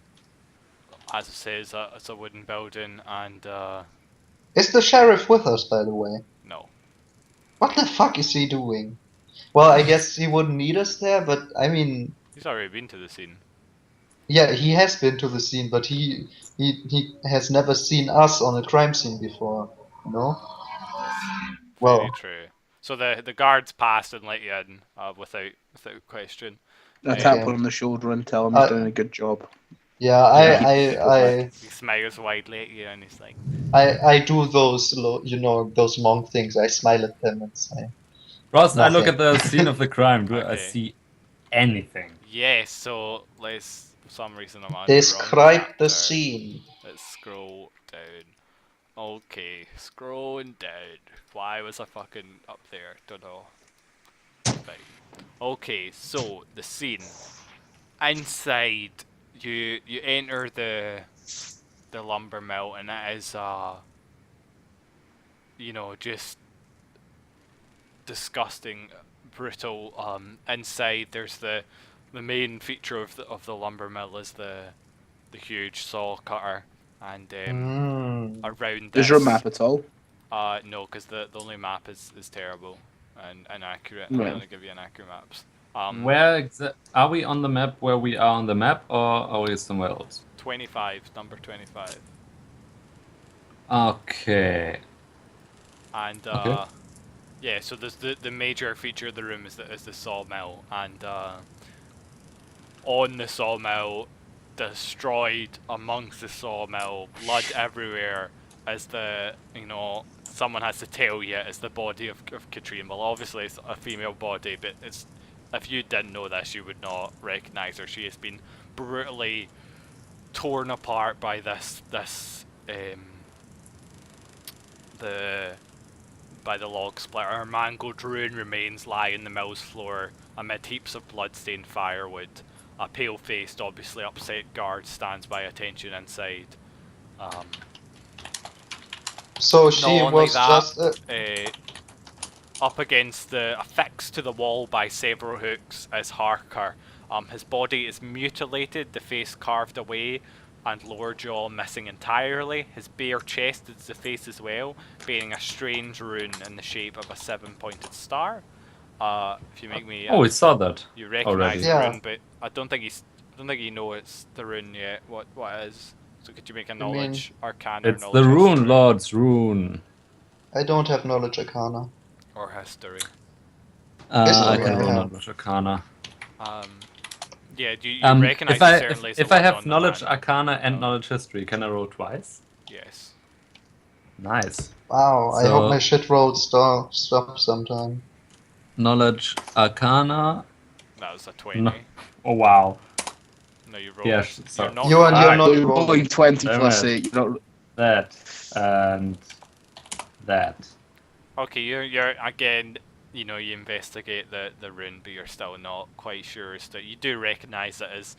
as it says, it's a wooden building, and Is the sheriff with us, by the way? no. What the fuck is he doing? Well, I guess he wouldn't need us there, but I mean, He's already been to the scene. yeah, he has been to the scene, but he has never seen us on a crime scene before, no? Very Well, true. So the guards passed and let you in without question. I tap Okay. him on the shoulder and tell him he's doing a good job. yeah, He smiles widely at you and he's like, I do those, those monk things. I smile at them and say, Ross, I look nothing. at the scene of the crime. Do I Okay. see anything? yes. So for some reason I'm on the wrong Describe chapter. the scene. Let's scroll down. Okay, scrolling down. Why was I fucking up there? Don't know. Right. Okay, so the scene. Inside, you enter the lumber mill, and it is just disgusting, brutal. Inside, there's the main feature of the lumber mill is the huge saw cutter, and around this. Is there a map at all? No, because the only map is terrible and inaccurate. Right. I'm gonna give you inaccurate maps. Where are we on the map? Where we are on the map, or are we somewhere else? 25, number 25. Okay. And Okay. yeah, so there's the major feature of the room is the sawmill, and on the sawmill, destroyed amongst the sawmill, blood everywhere, as someone has to tell you it's the body of Katrine. Well, obviously it's a female body, but if you didn't know this, you would not recognise her. She has been brutally torn apart by by the log splitter. Her mangled ruined remains lie in the mill's floor amid heaps of blood-stained firewood. A pale-faced, obviously upset guard stands by attention inside. So she Not only was that, just. up against affixed to the wall by several hooks is Harker. His body is mutilated, the face carved away, and lower jaw missing entirely. His bare chest is the face as well, bearing a strange rune in the shape of a 7-pointed star. If you make me, We saw that. you recognise the Yeah. rune, but I don't think you know it's the rune yet. What it is? So could you make a knowledge arcana? It's or the knowledge Runelords rune. I don't have knowledge arcana. or history? I History can I roll have. knowledge arcana. Yeah, do you recognise it certainly? if I have knowledge arcana and knowledge history, can I roll twice? Yes. Nice. Wow, I So- hope my shit roll stop sometime. Knowledge arcana. That was a 20. No. Oh wow. No, you rolled. Yes, sorry. You're not You and rolling. you're not You're rolling rolling. 20 Damn plus it. 8. You're not... That and that. Okay, you're again. You investigate the rune, but you're still not quite sure as to. You do recognise it as,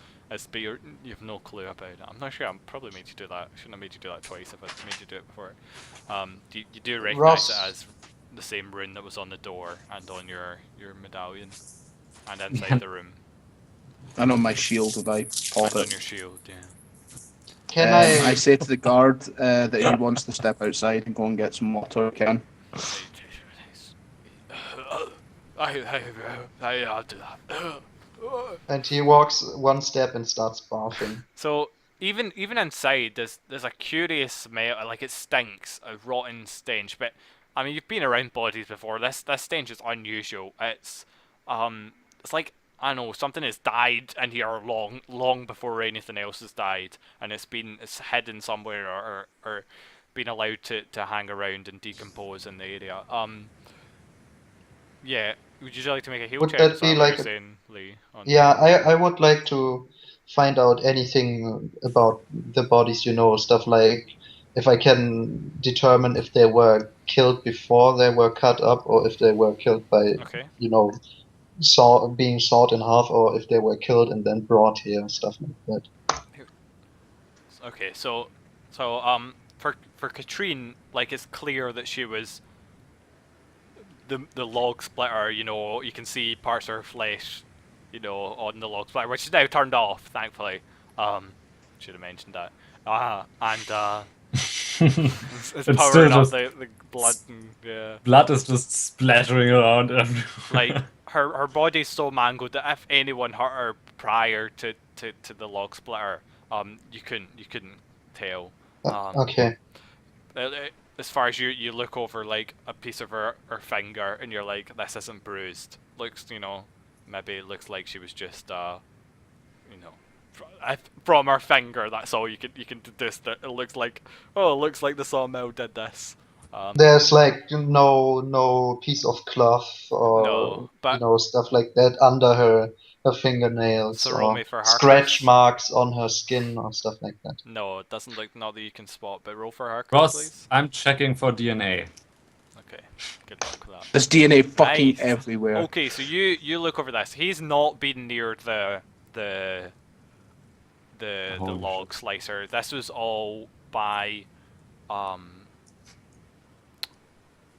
but you've no clue about it. I'm not sure. I probably made you do that. I shouldn't have made you do that twice if I made you do it before. You do recognise it Ross. as the same rune that was on the door and on your medallion, and inside the room, I know my shield if I pop and on it. your shield. Yeah. Can I say to the guard that he wants to step outside and go and get some water can. I'll do that. And he walks one step and starts barfing. So even inside, there's a curious smell. Like it stinks, a rotten stench. But I mean, you've been around bodies before. This stench is unusual. It's like I don't know, something has died in here long before anything else has died, and it's hidden somewhere or been allowed to hang around and decompose in the area. Yeah. Would you like to make a heal Would check? that Is be that what like you're a saying, Lee? Yeah, I would like to find out anything about the bodies, stuff like if I can determine if they were killed before they were cut up or if they were killed by, Okay. being sawed in half or if they were killed and then brought here, stuff like that. Okay, so for Katrine, like, it's clear that she was the log splitter. You can see parts of her flesh, on the log splitter, which is now turned off, thankfully. Should have mentioned that. And it's It's powering still up just the blood. And, yeah. blood is just splattering around everywhere. Like her body's so mangled that if anyone hurt her prior to the log splitter, you couldn't tell. Okay. As far as you look over like a piece of her finger and you're like, this isn't bruised. Looks, maybe it looks like she was just from her finger. That's all you can deduce that it looks like. Oh, it looks like the sawmill did this. There's like no piece of cloth or No, but stuff like that under her fingernails so roll or me for scratch Harkness. marks on her skin or stuff like that. No, it doesn't look, not that you can spot, but roll for Harkness, Ross, please. I'm checking for DNA. Okay, good luck with that. There's DNA fucking Nice. everywhere. Okay, so you look over this. He's not been near the Holy log shit. slicer. This was all by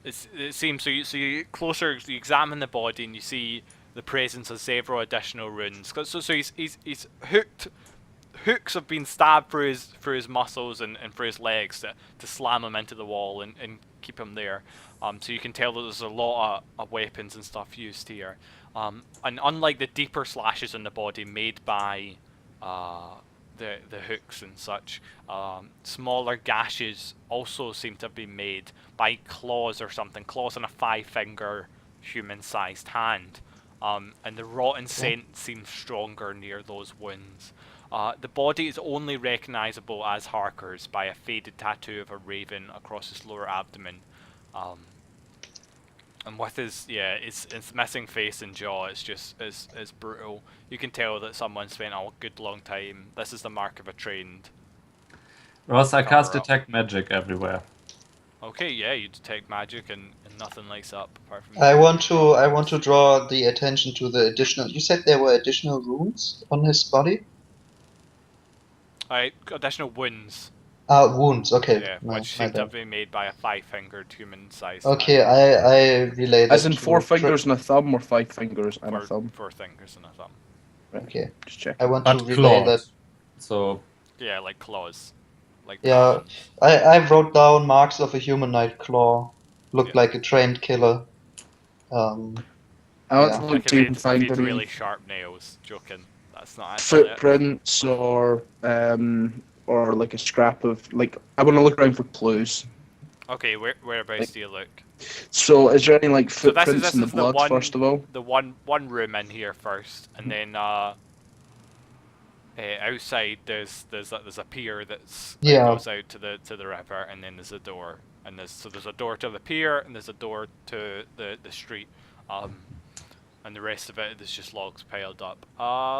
it seems so. You closer, you examine the body and you see the presence of several additional runes. So he's hooked. Hooks have been stabbed through his muscles and through his legs to slam him into the wall and keep him there. So you can tell that there's a lot of weapons and stuff used here. And unlike the deeper slashes in the body made by the hooks and such, smaller gashes also seem to have been made by claws or something. Claws on a 5-finger human-sized hand. And the rotten scent seems stronger near those wounds. The body is only recognisable as Harker's by a faded tattoo of a raven across his lower abdomen. And with his missing face and jaw, it's just is brutal. You can tell that someone spent a good long time. This is the mark of a trained. Ross, I cast Cover up. detect magic everywhere. Okay, yeah, you detect magic and nothing lights up apart from. I want to draw the attention to the additional. You said there were additional runes on his body. Alright, additional wounds. Wounds. Okay. Yeah, No, which seem to have been made by a 5-fingered human-sized. Okay, hand. I relate. As in 4 fingers and a thumb, or 5 fingers and a Four, thumb? 4 fingers and a thumb. Okay. Just check. I want But to relay that. claws. So Yeah, like claws. Like Yeah, talons. I wrote down marks of a humanoid claw. Looked Yeah. like a trained killer. I want Yeah. to look Like to if find it's any really sharp nails. Joking. That's not actually it. footprints or like a scrap of like. I want to look around for clues. Okay, whereabouts do you look? So, is there any like So this footprints in the is the blood one- first of all? The one room in here first, and then outside there's a pier that Yeah. goes out to the river, and then there's a door, and there's a door to the pier, and there's a door to the street, and the rest of it is just logs piled up.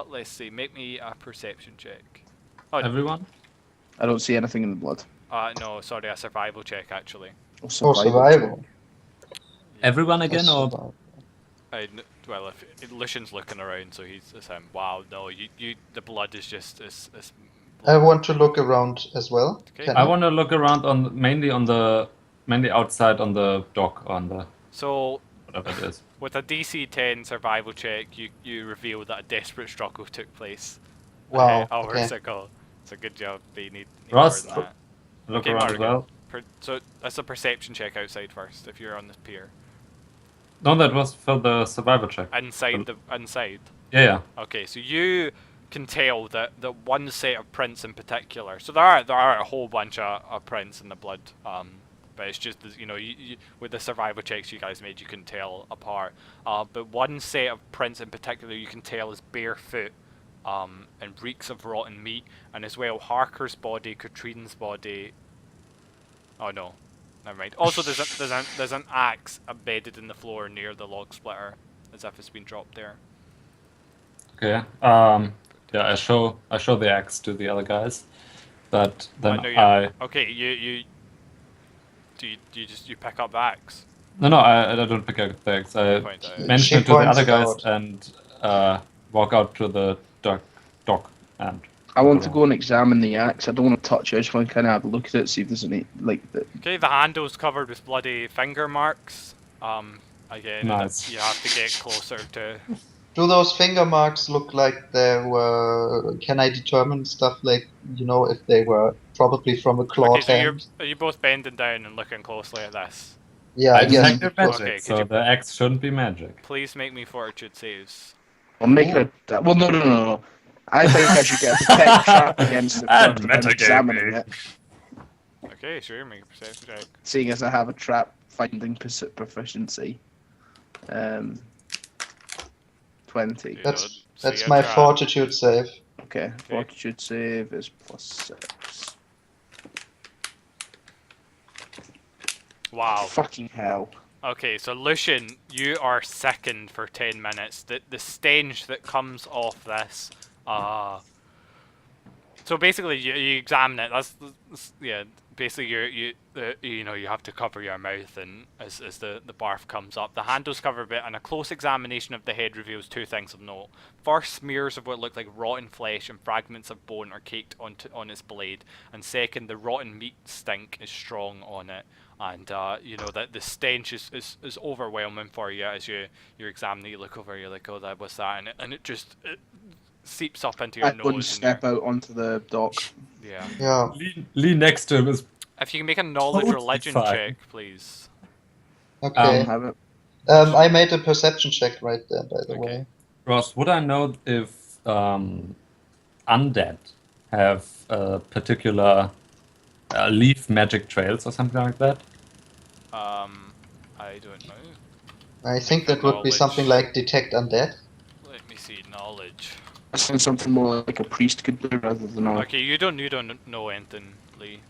Let's see, make me a perception check. Oh, everyone? I don't see anything in the blood. no, sorry, a survival check actually. Oh, survival. Everyone again, or Well, if Lucian's looking around, so he's saying, "Wow, no, the blood is just is." I want to look around as well. Okay. Can I want to look around mainly outside on the dock, on the So, whatever it is. with a DC 10 survival check, you reveal that a desperate struggle took place. Wow, Hours okay. ago. It's a good job. They need Ross, more than that. Look Okay, around as Morgan. well. So that's a perception check outside first. If you're on this pier, No, that was for the survival check. inside. Yeah. Okay, so you can tell that one set of prints in particular. So there are a whole bunch of prints in the blood. but it's just you know with the survival checks you guys made, you can tell apart. But one set of prints in particular you can tell is barefoot, and reeks of rotten meat, and as well Harker's body, Katrine's body. Oh no, never mind. Also, there's an axe embedded in the floor near the log splitter, as if it's been dropped there. Okay. Yeah, I show the axe to the other guys, but then Okay, you pick up the axe. No, I don't pick up the axe. I mention it to the other guys and walk out to the dock and. I want to go and examine the axe. I don't want to touch it. I just want to kind of have a look at it, see if there's any Okay, the handle's covered with bloody finger marks. Again, nice. You have to get closer to. Do those finger marks look like they were? Can I determine stuff like, you know, if they were probably from a clawed hand? Are you both bending down and looking closely at this? Yeah, I guess. magic, okay, so the axe shouldn't be magic. Please make me fortitude saves. I'll make it. Well, no. I think I should get a protect trap against it first if I'm examining it. Okay, sure, make a perception check. Seeing as I have a trap finding proficiency. 20. That's my fortitude save. Okay, fortitude save is +6. Wow. Fucking hell. Okay, so Lucian, you are sickened for 10 minutes. The stench that comes off this. So basically, you examine it. Yeah. Basically, you know, you have to cover your mouth, and as the barf comes up, the handle's covered a bit, and a close examination of the head reveals two things of note. First, smears of what look like rotten flesh and fragments of bone are caked on its blade, and second, the rotten meat stink is strong on it, and you know that the stench is overwhelming for you as you're examining. You look over, you're like, oh, that was that, and it just seeps up into your nose. I wouldn't step out onto the dock. Yeah. Lean next to him is. If you can make a knowledge or legend check, please. Okay. I made a perception check right there, by the way. Ross, would I know if undead have particular leaf magic trails or something like that? I don't know. I think that would be something like detect undead. Let me see, knowledge. I think something more like a priest could do rather than a... Okay, you don't know anything, Lee.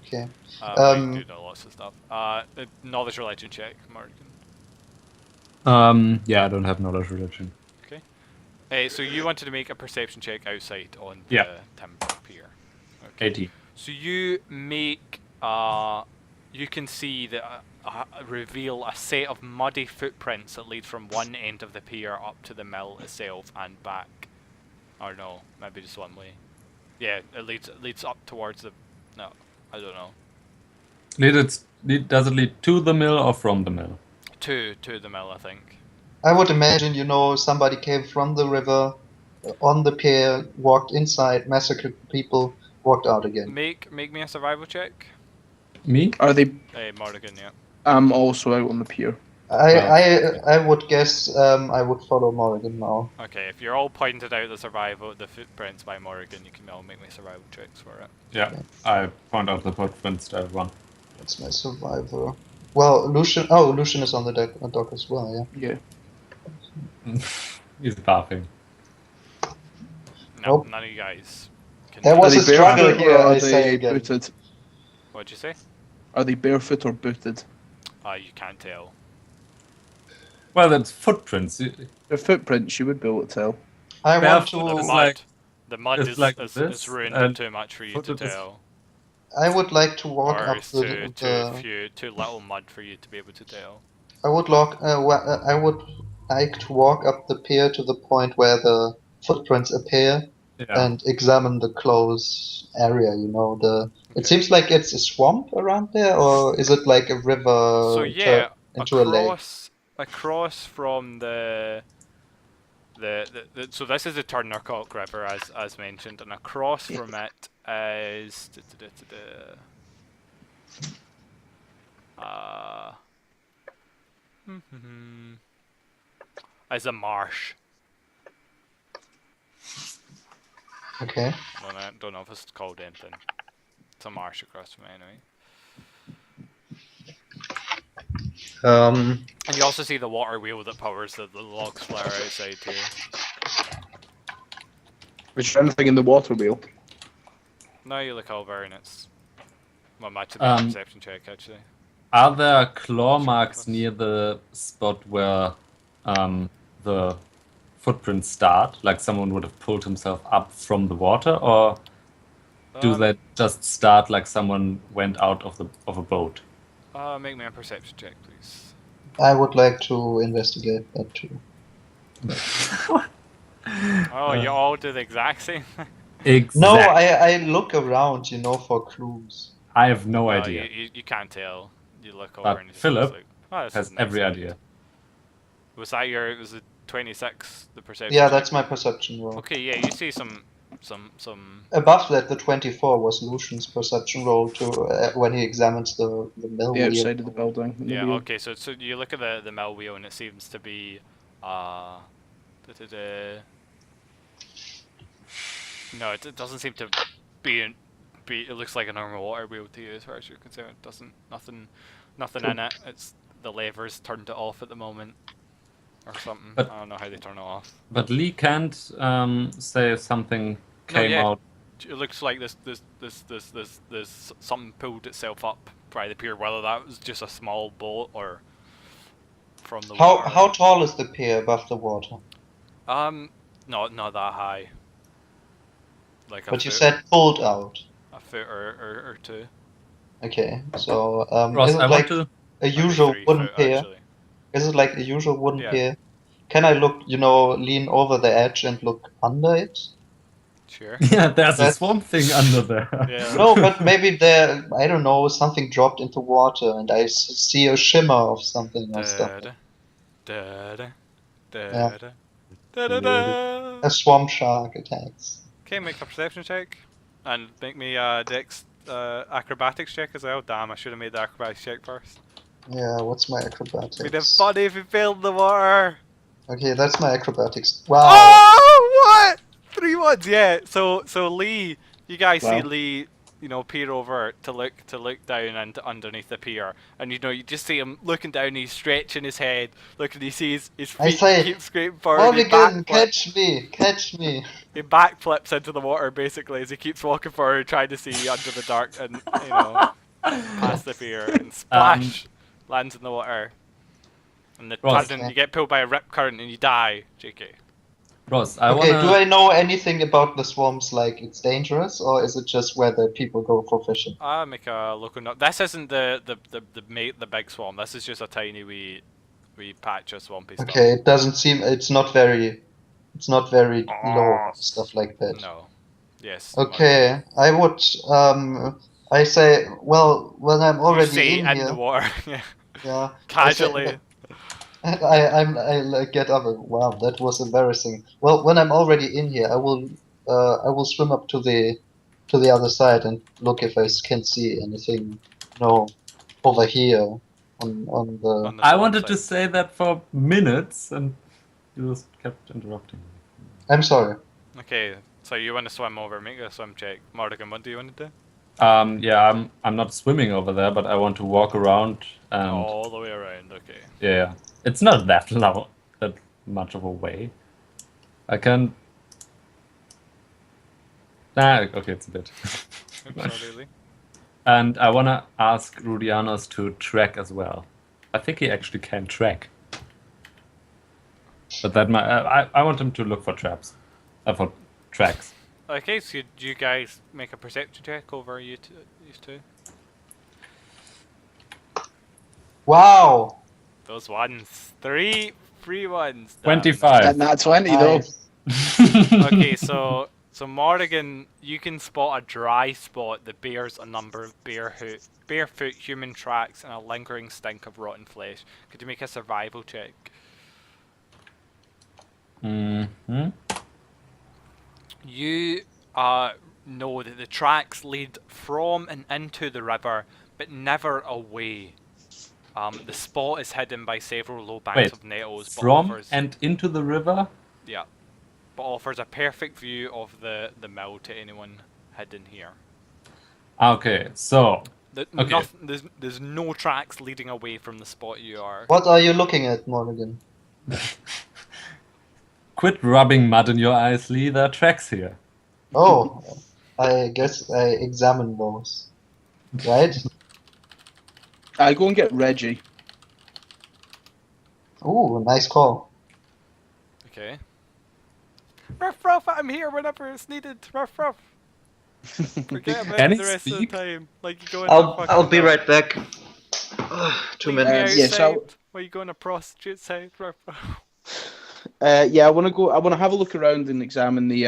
Okay. You do know lots of stuff. Knowledge or legend check, Morgan. Yeah, I don't have knowledge religion. Okay. So you wanted to make a perception check outside on the timber pier. Okay. 80. So you make you can see that reveal a set of muddy footprints that lead from one end of the pier up to the mill itself and back. Or no, maybe just one way. Yeah, it leads up towards the. No, I don't know. Does it lead to the mill or from the mill? To the mill, I think. I would imagine, you know, somebody came from the river, on the pier, walked inside, massacred people, walked out again. Make me a survival check. Me? Are they? Hey, Morgan, yeah. I'm also out on the pier. I would guess I would follow Morgan now. Okay, if you're all pointed out the footprints by Morgan, you can all make me survival checks for it. Yeah, I found out the footprints to everyone. That's my survivor. Well, Lucian is on the dock as well, yeah. He's laughing. No, none of you guys can. There was a struggle here, I say again. Booted? What'd you say? Are they barefoot or booted? You can't tell. Well, that's footprints. The footprints, you would be able to tell. I want to. The mud is ruined it too much for you to tell. I would like to walk up too little mud for you to be able to tell. I would like to walk up the pier to the point where the footprints appear and examine the close area. You know, it seems like it's a swamp around there, or is it like a river? So yeah, into a lake. Across from the so this is the Turnercock River as mentioned, and across from it is as a marsh. Okay. Don't know if it's called anything. It's a marsh across from it anyway. Um, And you also see the water wheel that powers the logs flare outside too. Is there anything in the water wheel? Now you look over and it's... Well, matching the Um, perception check actually. Are there claw Sure, marks plus. near the spot where the footprints start? Like someone would have pulled himself up from the water, or do they just start like someone went out of a boat? Make me a perception check, please. I would like to investigate that too. Oh, you all do the exact same thing? Exactly. No, I look around, for clues. I have no No, idea. you can't tell. You look over But and it's Philip like, oh, this has is nice every light. idea. Was that was it 26, the perception Yeah, check? that's my perception roll. Okay, yeah, you see some... Above that, the 24 was Lucian's perception roll to when he examines the mill The wheel. outside of the building. in the Yeah, wheel. okay, so you look at the mill wheel and it seems to be... No, it doesn't seem to be... It looks like a normal water wheel to you as far as you're concerned. It doesn't... Nothing in it. It's... The levers turned it off at the moment. Or something. But- I don't know how they turn it off. But Lee can't say something came yeah. out. It looks like this something pulled itself up by the pier, whether that was just a small boat or from the water. How tall is the pier above the water? Not that high. Like a But you foot, said pulled out. a foot or two. Okay, so Ross, is it I like want to. a Maybe usual 3 wooden foot, pier? actually. Is it like a usual wooden Yeah. pier? Can I look, lean over the edge and look under it? Sure. Yeah, there's a That's- swamp thing under there. Yeah. No, but maybe there, I don't know, something dropped into water and I see a shimmer of something or stuff. Da-da, Yeah. da-da, da-da-da. A swamp shark attacks. Okay, make a perception check. And make me a dex acrobatics check as well. Damn, I should have made the acrobatics check first. Yeah, what's my acrobatics? We'd have funny if we failed the water. Okay, that's my acrobatics. Wow. Oh, what? 3 ones, yeah. So Lee, you guys see Wow. Lee, peer over to look down and underneath the pier, and you just see him looking down. He's stretching his head, looking. He sees his I feet say, keep scraping forward. He Morrigan, backflips- catch me. He backflips into the water basically as he keeps walking forward, trying to see under the dark and past the pier and splash lands in the water. And Ross. you get pulled by a rip current and you die, JK. Ross, I Okay, wanna. do I know anything about the swamps, like it's dangerous, or is it just where the people go for fishing? Make a local note. This isn't the big swamp. This is just a tiny wee patch of swampy stuff. Okay, it doesn't seem, it's not very low, stuff like that. No. Yes. Okay, I would, I say, well, when I'm You already say in in here, the water. Yeah. yeah, Casually. I get up. Wow, that was embarrassing. Well, when I'm already in here, I will swim up to the other side and look if I can see anything, over here on the. On the I swamp wanted to side. say that for minutes, and you just kept interrupting me. I'm sorry. Okay, so you want to swim over? Make a swim check. Morrigan, what do you want to do? Yeah, I'm not swimming over there, but I want to walk around and All the way around. Okay. yeah, it's not that much of a way. I can. Okay, it's a bit. Oops, sorry, Lee. And I wanna ask Rudianos to track as well. I think he actually can track, but that might. I want him to look for traps, for tracks. Okay, so you guys make a perception check over you two. Wow. Those ones. Three ones. Damn. 25. And that's 20 though. Nice. Okay, so Morrigan, you can spot a dry spot that bears a number of barefoot human tracks and a lingering stink of rotten flesh. Could you make a survival check? Mm-hmm. You know that the tracks lead from and into the river, but never away. The spot is hidden by several low banks Wait, of nettles, but from offers, and into the river? yeah, but offers a perfect view of the mill to anyone hidden here. Okay, so Okay. There's no tracks leading away from the spot you are. What are you looking at, Morgan? Quit rubbing mud in your eyes, Lee. There are tracks here. Oh, I guess I examine those. Right? I go and get Reggie. Ooh, nice call. Okay. Ruff ruff, I'm here whenever it's needed. Ruff ruff. Forget about Can me he the rest of the speak? time. Like you go in a fucking. I'll be right back. 2 Leave me minutes. Yeah, outside. so- Why you going to prostitute side? Ruff ruff. Yeah, I want to go. I want to have a look around and examine the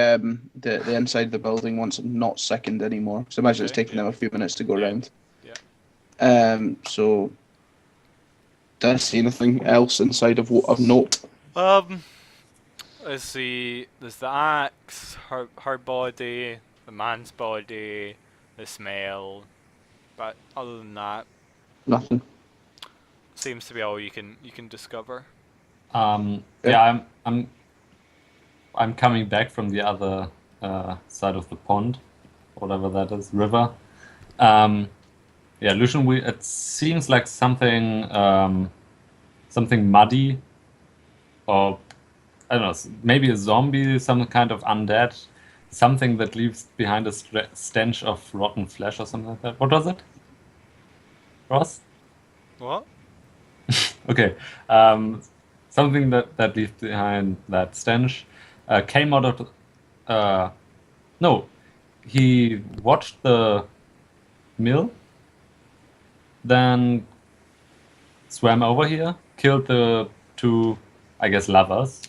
inside of the building once I'm not sickened anymore. So imagine it's Okay, taking yeah. them a few minutes to go Yeah. around. Yeah. So, did I see anything else inside of note? Let's see. There's the axe, her body, the man's body, the smell. But other than that, Nothing. seems to be all you can discover. Yeah, I'm coming back from the other side of the pond, whatever that is, river. Yeah, Lucian, it seems like something muddy, or I don't know, maybe a zombie, some kind of undead, something that leaves behind a stench of rotten flesh or something like that. What was it, Ross? What? Okay, something that leaves behind that stench came out of. No, he watched the mill, then swam over here, killed the two, I guess, lovers.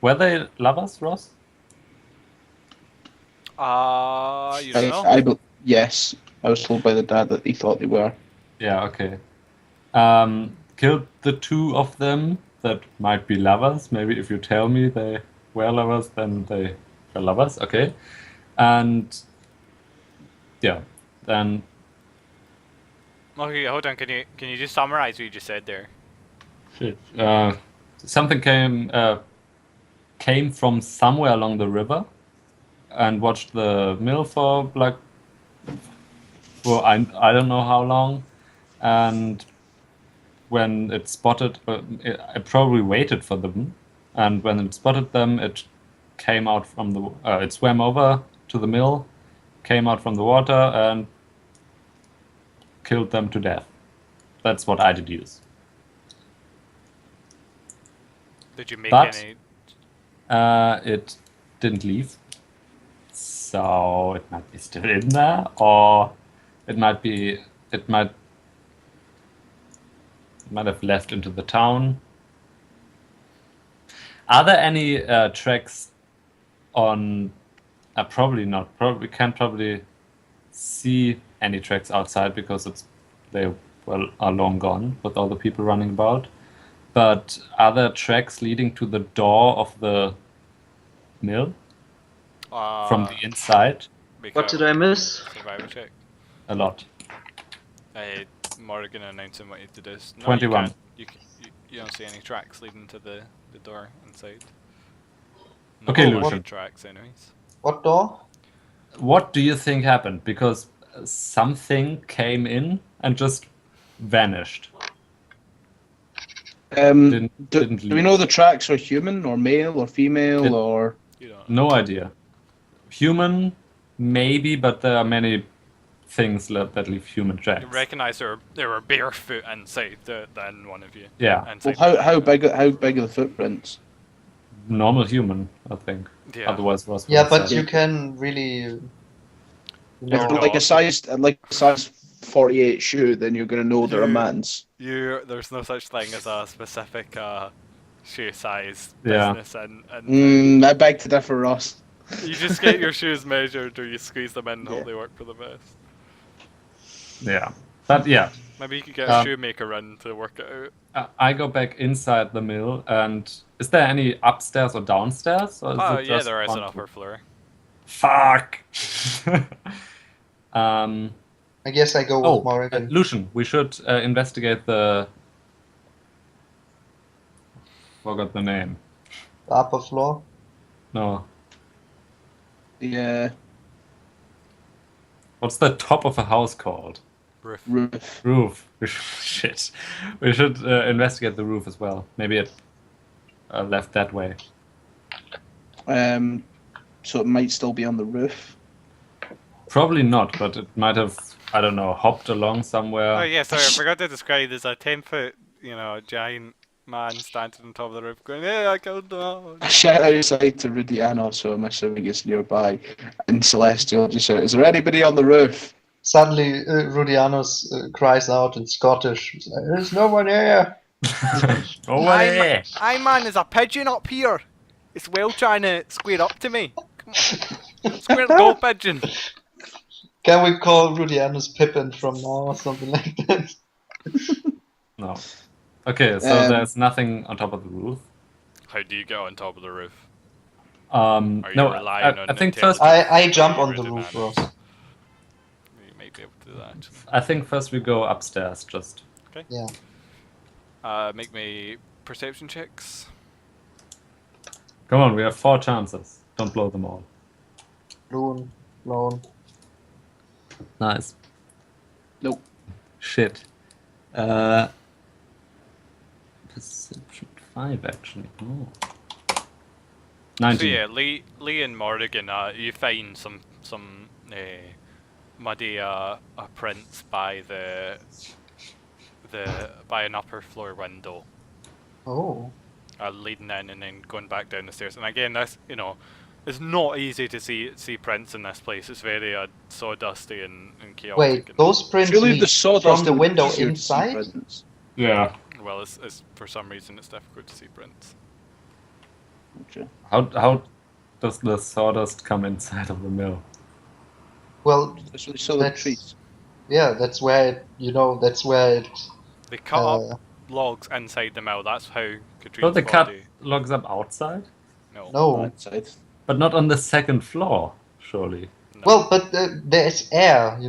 Were they lovers, Ross? You don't know. Yes, I was told by the dad that he thought they were. Yeah, okay. Killed the two of them that might be lovers. Maybe if you tell me they were lovers, then they were lovers. Okay. And yeah, then Okay, hold on. Can you just summarize what you just said there? shit. Something came from somewhere along the river and watched the mill for I don't know how long, and when it spotted, it probably waited for them, and when it spotted them, it came out from the it swam over to the mill, came out from the water, and killed them to death. That's what I deduce. Did you make But- any? It didn't leave, so it might be still in there, or it might have left into the town. Are there any tracks on? Probably not. We can't probably see any tracks outside because they are long gone with all the people running about. But are there tracks leading to the door of the mill from the inside? What did I miss? Survival check. A lot. Morgan announcing what you have to do. No, 21. You don't see any tracks leading to the door inside. Okay, No Lucian. tracks, anyways. What door? What do you think happened? Because something came in and just vanished. Do Didn't we leave. know the tracks are human or male or female It- or? You don't know. No idea. Human, maybe, but there are many things that leave human You tracks. recognise there were barefoot inside than one of you. Yeah, Well, Inside how big are the footprints? normal human, I think. Yeah. Otherwise, was Yeah, what I but said. you can really. If No. they're like a size 48 shoe, then you're gonna know they're a You- man's. There's no such thing as a specific shoe size Yeah. business, and I beg to differ, Ross. you just get your shoes measured or you squeeze them in and hope Yeah. they work for the best. Yeah, but yeah, Maybe you could get a Um, shoemaker in to work it out. I go back inside the mill, and is there any upstairs or downstairs? Or is Oh it yeah, just there is on an upper floor. Fuck. I guess I go with Morgan. Lucian, we should investigate the. Forgot the name. The upper floor. No, Yeah. what's the top of a house called? Roof. Roof. Shit. We should investigate the roof as well. Maybe it left that way. So it might still be on the roof. Probably not, but it might have, I don't know, hopped along somewhere. Oh yeah, sorry, I forgot to describe. There's a 10-foot, giant man standing on top of the roof, going, "Hey, I killed them." I shout outside to Rudiano, so I'm assuming it's nearby. And Celestial just said, "Is there anybody on the roof?" Suddenly, Rudianus cries out in Scottish, "There's no one here!" Oh, what is Aye man, there's a pigeon up here. It's well trying to square up to me. Come on. Square go pigeon. Can we call Rudianus Pippin from now or something like that? No. Okay, so there's nothing on top of the roof. How do you get on top of the roof? Are you no, relying I on think first. I jump on the roof, Ross. You might be able to do that actually. I think first we go upstairs. Just Yeah. Make me perception checks. come on. We have 4 chances. Don't blow them all. Blown. Nice. Nope. Shit. Perception 5 actually. Oh. 19. So yeah, Lee and Morrigan, you find some muddy prints by by an upper floor window, Oh. leading in and then going back down the stairs. And again, this it's not easy to see prints in this place. It's very sawdusty and chaotic. Wait, those prints Surely lead the sawdust from the would be window easier to see inside? presents. Yeah. Well, it's for some reason it's difficult to see prints. Okay. How does the sawdust come inside of the mill? Well, That's really solid That's- trees. yeah, that's where it. They cut up logs inside the mill. That's how Katrine's Don't they cut body. logs up outside? No. Outside. But not on the second floor, surely. No. Well, but there's air, and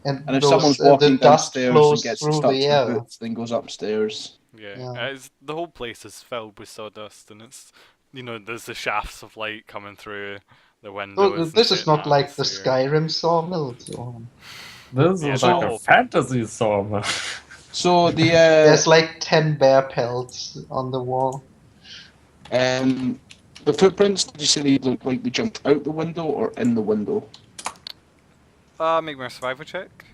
And if those, someone's the walking dust downstairs and flows gets through stuck the to air. the boots, then goes upstairs. Yeah, Yeah. the whole place is filled with sawdust, and it's there's the shafts of light coming through the windows. Oh, and this is shit not like the atmosphere. Skyrim sawmill. So. This Yeah, is the like a whole- fantasy sawmill. So the There's like 10 bear pelts on the wall. the footprints, did you say they look like they jumped out the window or in the window? Make me a survival check.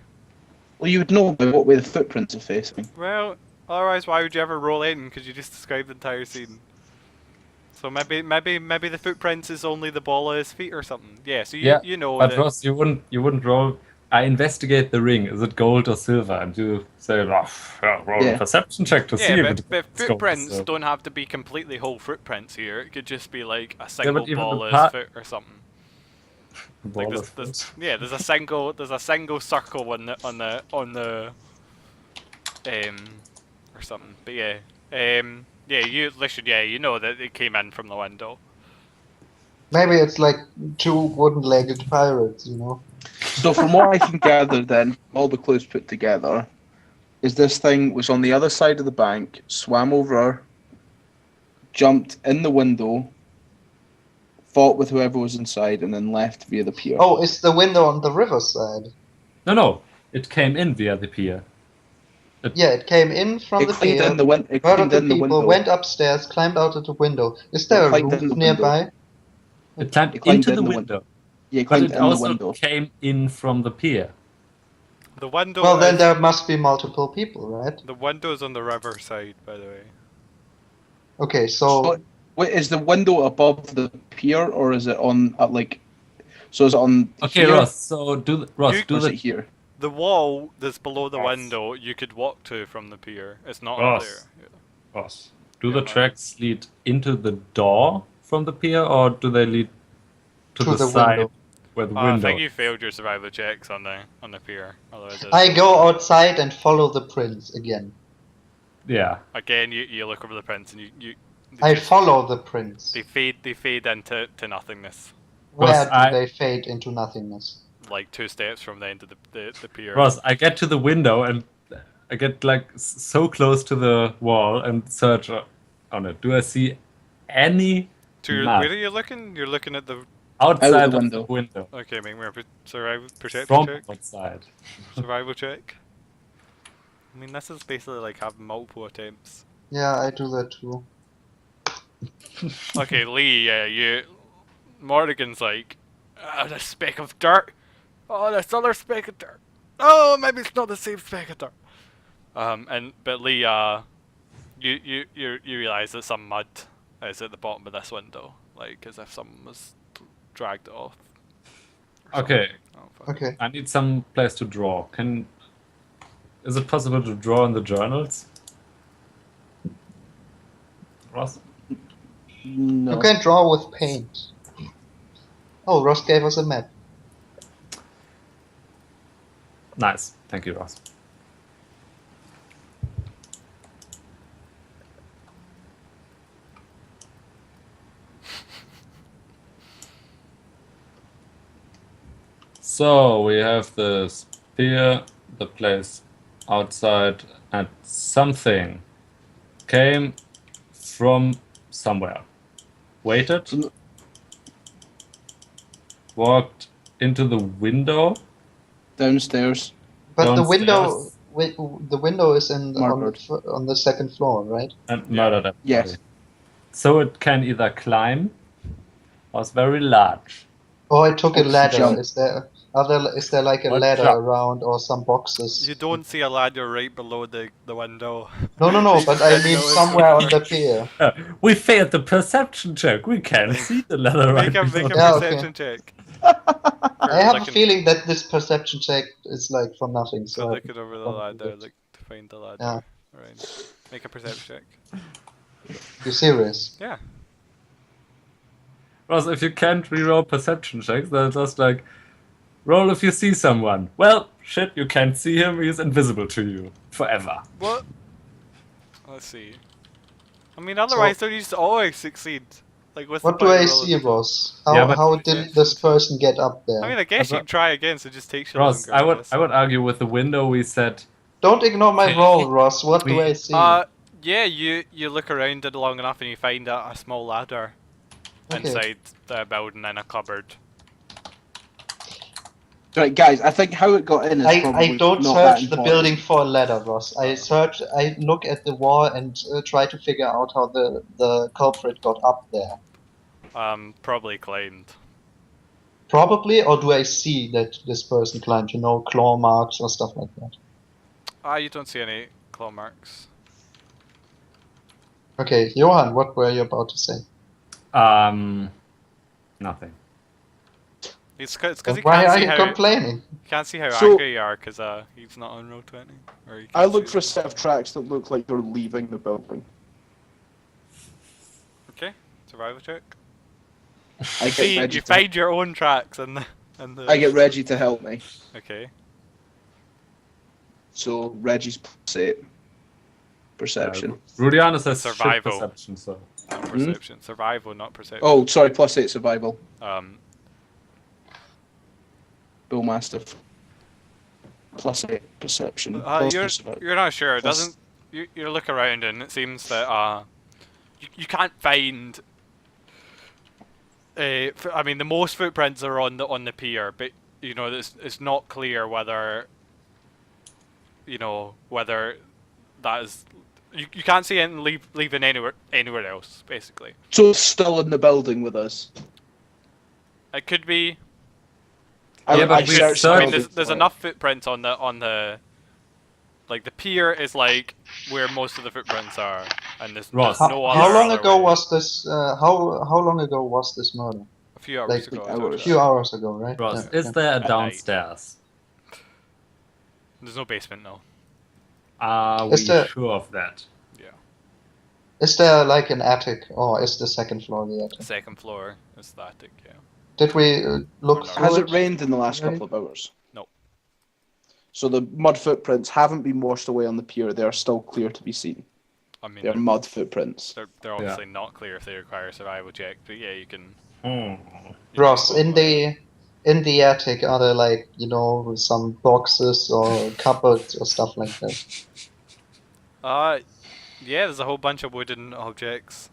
Well, you would know by what way the footprints are facing. Well, otherwise, why would you ever roll in? Because you just described the entire scene. So maybe the footprints is only the ball of his feet or something. Yeah, so you know But that. Ross, you wouldn't roll. I investigate the ring. Is it gold or silver? And you say, roll Yeah. a perception check to see Yeah, if but it's gold or footprints silver. don't have to be completely whole footprints here. It could just be like a single even ball the of part- his foot or something. Ball Like of there's, foot. yeah, there's a single circle on the or something. But yeah, you know that it came in from the window. Maybe it's like 2 wooden-legged pirates, So from what I can gather then, all the clues put together, is this thing was on the other side of the bank, swam over, jumped in the window, fought with whoever was inside, and then left via the pier. Oh, it's the window on the riverside. No, it came in via the pier. Yeah, it came in from It the climbed pier, in the, it murdered climbed the in the people, window. went upstairs, climbed out of the window. Is there a climbed roof in the window. nearby? It climbed It climbed into in the the window. Yeah, it But climbed it in the also window. came in from the pier. The window. Well, then is, there must be multiple people, right? the window's on the river side, by the way. Okay, so So, wait, is the window above the pier, or is it on So is it on? Okay, here, Ross. So do or is it the here? The wall that's below the Yes. window you could walk to from the pier. It's not Ross. up there. Ross. Do Yeah, the man. tracks lead into the door from the pier, or do they lead to To the, the side window. where the I window? think you failed your survival checks on the pier. Otherwise, I go outside and follow the prince again. Yeah. again you look over the prints and you I follow the prince. they fade into nothingness. Where Ross, do they fade into nothingness? Like 2 steps from the end of the pier. Ross, I get to the window and I get so close to the wall and search on it. Do I see any To map? where are you looking? You're looking at the Outside Out of the the window. Okay, make me a survival perception From check. outside. Survival check. I mean, this is basically like having multiple attempts. Yeah, I do that too. Okay, Lee, yeah, Morrigan's like, the speck of dirt. Oh, this other speck of dirt. Oh, maybe it's not the same speck of dirt. But Lee, you realize that some mud is at the bottom of this window, like as if someone was dragged it off. or something. Okay, Oh, fuck. Okay. I need some place to draw. Is it possible to draw in the journals? Ross? No. You can draw with paint. Oh, Ross gave us a map. Nice. Thank you, Ross. So we have the spear, the place outside, and something came from somewhere. Waited, walked into the window. Downstairs. But Downstairs. the window is Margaret. on the second floor, right? And murdered everybody. Yes. So it can either climb or it's very large. Oh, I took a Or ladder. jump. Is there like a Or ladder jump. around or some boxes? You don't see a ladder right below the window. No, but I mean No, it's somewhere on the fine. pier. We failed the perception check. We can't see the leather right Make a below. Yeah, okay. perception check. I have a feeling that this perception check is like for nothing. So So looking over the don't do ladder, it. look to find the ladder. Yeah. Right. Make a perception check. You serious? Yeah. Ross, if you can't reroll perception checks, then it's just like, roll if you see someone. Well, shit, you can't see him. He's invisible to you forever. What? Let's see. I mean, otherwise don't you just always succeed? Like what's What the do point I of rolling see, the- Ross? Yeah, but- How did this person get up there? I mean, I guess you can try again, so it just takes you Ross, longer. I would argue with the window we said. Don't ignore my Okay. roll, Ross. What do We- I see? Yeah, you look around it long enough and you find a small ladder Okay. inside the building in a cupboard. Right, guys, I think how it got in is probably I don't not that search the important. building for a ladder, Ross. I look at the wall and try to figure out how the culprit got up there. Probably climbed. Probably, or do I see that this person climbed, claw marks or stuff like that? You don't see any claw marks. Okay, Johan, what were you about to say? Nothing. It's because he Why can't are see you how complaining? how So- angry you are because he's not on roll 20. Or you I can't look see for a it. set of tracks that look like they're leaving the building. Okay, survival check. I get See, Reggie you to, find your own tracks in the. I get Reggie to help me. Okay. So Reggie's +8. Perception. Rudiana says Survival. shit perception, so. Not perception. Survival, not perception. Oh, sorry, +8 survival. Bullmastiff. +8 perception. You're not sure. It Plus- doesn't. You look around and it seems that you can't find. I mean, the most footprints are on the pier, but it's not clear whether. Whether that is. You can't see anything leaving anywhere else, basically. So it's still in the building with us. It could be. Yeah, but we searched the searched- I mean, building there's for it. enough footprints on the. Like the pier is like where most of the footprints are, and there's Ross. no other. How long other ago way. was this? How long ago was this murder? A few hours like, ago. hours. A few hours ago, right? Ross, Yeah, is there a At night. downstairs? There's no basement, no. Are we Is there- sure of that? Is there like an attic, or is the second floor the attic? Second floor is the attic, yeah. Did we look Has through Has it? it rained in the last Right. couple of hours? No. So the mud footprints haven't been washed away on the pier. They are still clear to be seen. I mean, They are mud footprints. they're obviously not clear if they require a survival check, but yeah, you can. Ross, in the attic, are there like some boxes or cupboards or stuff like that? Yeah, there's a whole bunch of wooden objects.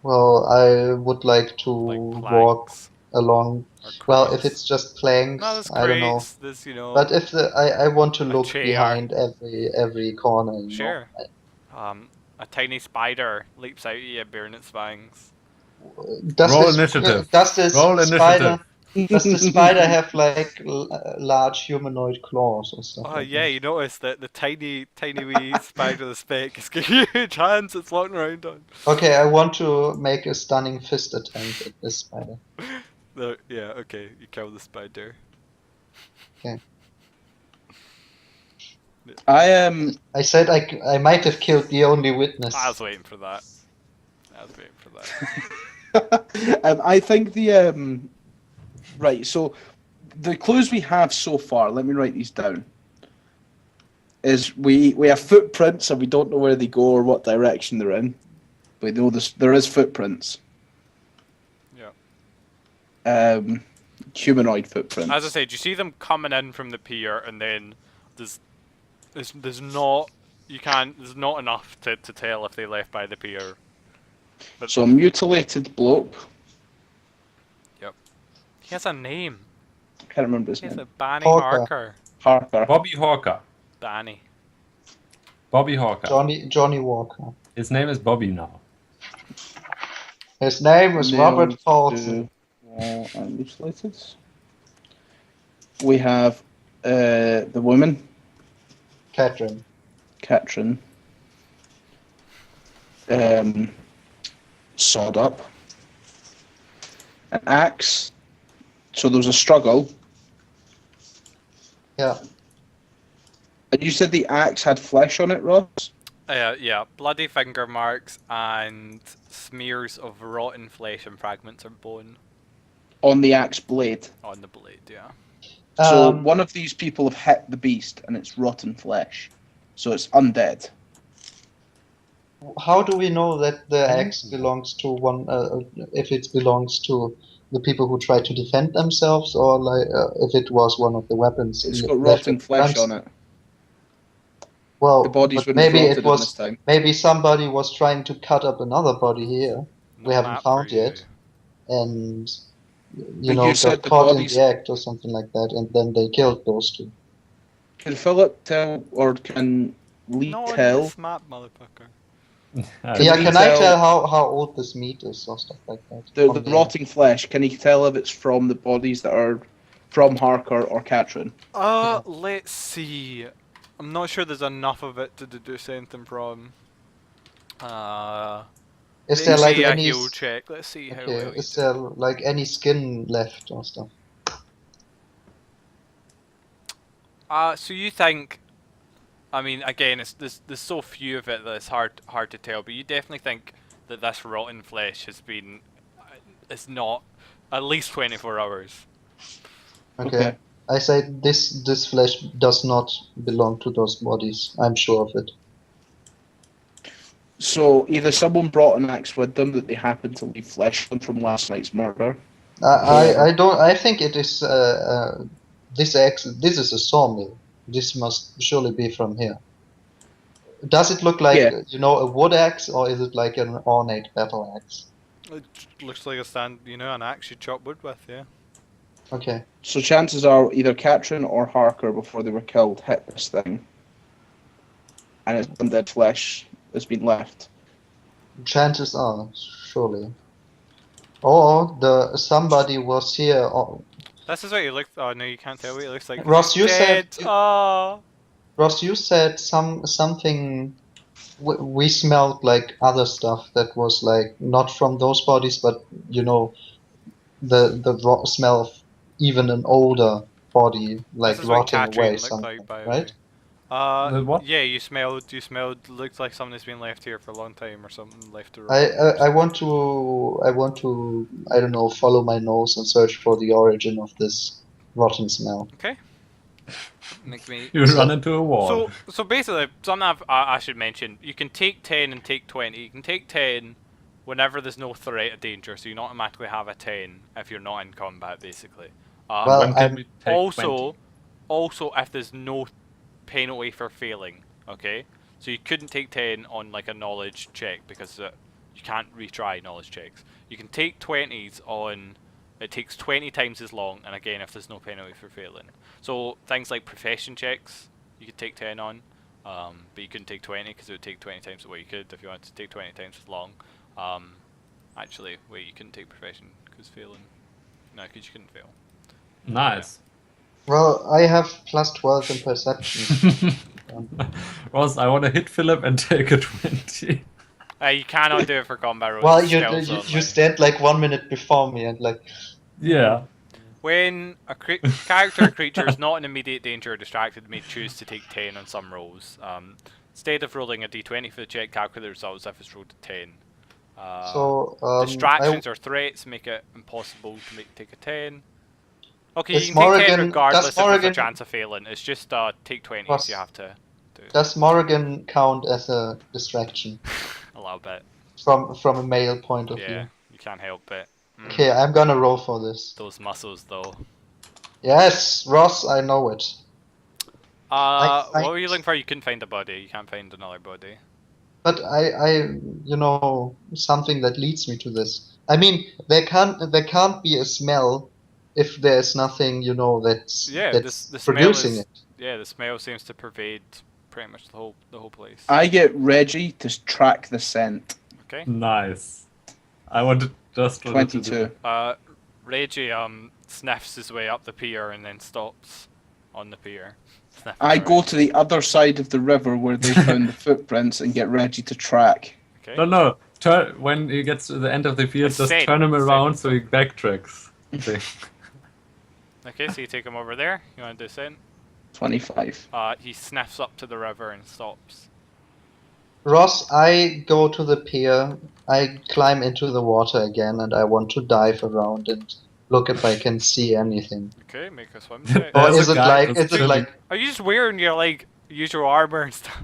Well, I would like to Like walk planks along. or Well, if crates? it's just No, planks, there's I don't know. crates. There's But if I want to a look chair. behind every corner, you know. Sure. A tiny spider leaps out at you, bearing its fangs. Roll initiative. Does this Roll spider initiative. does the spider have like large humanoid claws or stuff Oh like yeah, that? you notice that the tiny wee spider with the speck has got huge hands it's walking around on. Okay, I want to make a stunning fist attempt at this spider. Yeah, okay, you kill the spider. Okay. I I said I might have killed the only witness. I was waiting for that. I was waiting for that. I think the right. So the clues we have so far. Let me write these down. Is we have footprints and we don't know where they go or what direction they're in. We know there is footprints. Yeah. Humanoid footprints. As I said, you see them coming in from the pier, and then there's not there's not enough to tell if they left by the pier. But So a mutilated bloke. Yep. He has a name. I can't remember his He has name. a Banny Hawker. Harker. Harker. Bobby Hawker. Banny. Bobby Hawker. Johnny Walker. His name is Bobby now. His name is Robert Nailed Paulson. to wall and mutilated. We have the woman, Catherine. Katrin. Sawed up. An axe. So there was a struggle. Yeah. And you said the axe had flesh on it, Ross? Yeah, bloody finger marks and smears of rotten flesh and fragments of bone On the axe blade. on the blade, yeah. So Um, one of these people have hit the beast and it's rotten flesh. So it's undead. How do we know that the axe belongs to one? If it belongs to the people who try to defend themselves, or like if it was one of the weapons? It's got left rotting at the flesh crime on it. Well, The bodies but wouldn't have maybe rotted it in was this time. maybe somebody was trying to cut up another body here we Not haven't that for found you. yet, and But you said got the caught bodies- in the act or something like that, and then they killed those two. Can Philip tell, or can Lee Not on tell? this map, motherfucker. Yeah, we can I tell- tell how old this meat is or stuff like that? The From rotting flesh, can he tell if it's from the bodies that are from Harker or Katrin? Let's see. I'm not sure there's enough of it to deduce anything from. Is there like maybe a any? heal check. Let's see how Okay, well you is do. there like any skin left or stuff? So you think? I mean, again, there's so few of it that it's hard to tell. But you definitely think that this rotten flesh has been, it's not, at least 24 hours. Okay. I say this flesh does not belong to those bodies. I'm sure of it. So either someone brought an axe with them that they happened to leave flesh on from last night's murder. I don't. I think it is. This axe. This is a sawmill. This must surely be from here. Does it look like a wood axe, or is it like an ornate battle axe? It looks like an axe you chop wood with, yeah. Okay. So chances are either Katrin or Harker, before they were killed, hit this thing. And it's undead flesh has been left. Chances are, surely. Or somebody was here. This is what he looks. Oh no, you can't tell what he looks like. Ross, He's you dead. said- Oh. Ross, you said something. We smelled like other stuff that was like not from those bodies, but the smell of even an older body like This is what rotting Katrin away looked something, like, by the right? way. The what? Yeah, you smelled. Looked like something's been left here for a long time, or something left to rot. I want to I don't know, follow my nose and search for the origin of this rotten smell. Okay. Make me. You run into a wall. So basically, something I should mention. You can take 10 and take 20. You can take 10 whenever there's no threat of danger, so you don't automatically have a 10 if you're not in combat, basically. Well, When can we take 20? Also, if there's no penalty for failing, okay? So you couldn't take 10 on like a knowledge check because you can't retry knowledge checks. You can take 20s on. It takes 20 times as long, and again, if there's no penalty for failing. So things like profession checks, you could take 10 on, but you couldn't take 20 because it would take 20 times what you could if you wanted to take 20 times as long. Actually, wait, you couldn't take profession because failing. No, because you couldn't fail. Nice. Well, I have +12 in perception. Ross, I want to hit Philip and take a 20. You cannot do it for combat rolls. Well, it's stealth you only. stand like 1 minute before me and like. Yeah. When a character or creature is not in immediate danger or distracted, may choose to take 10 on some rolls. Instead of rolling a d20 for the check, calculate the results if it's rolled a 10. Distractions or threats make it impossible to take a 10. Okay, you can take 10 regardless if there's a chance of failing. It's just take 20s you have to do. Does Morrigan count as a distraction? A little bit. From a male point of view. Yeah, you can't help it. Okay, I'm gonna roll for this. Those muscles, though. Yes, Ross, I know it. What were you looking for? You couldn't find a body. You can't find another body. But you know, something that leads me to this. I mean, there can't be a smell if there's nothing, you know, that's the producing it. Yeah, the smell seems to pervade pretty much the whole place. I get Reggie to track the scent. Okay. Nice. I wanted just 22. Reggie sniffs his way up the pier and then stops on the pier. I go to the other side of the river where they found the footprints and get Reggie to track. Okay. No. When he gets to the end of the field, just turn him around so he backtracks. Okay. Okay, so you take him over there. You want to descend? 25. He sniffs up to the river and stops. Ross, I go to the pier, I climb into the water again, and I want to dive around and look if I can see anything. Okay, make a swim check. Or There's is a it guy like, that's swimming. Are you just wearing your usual armor and stuff?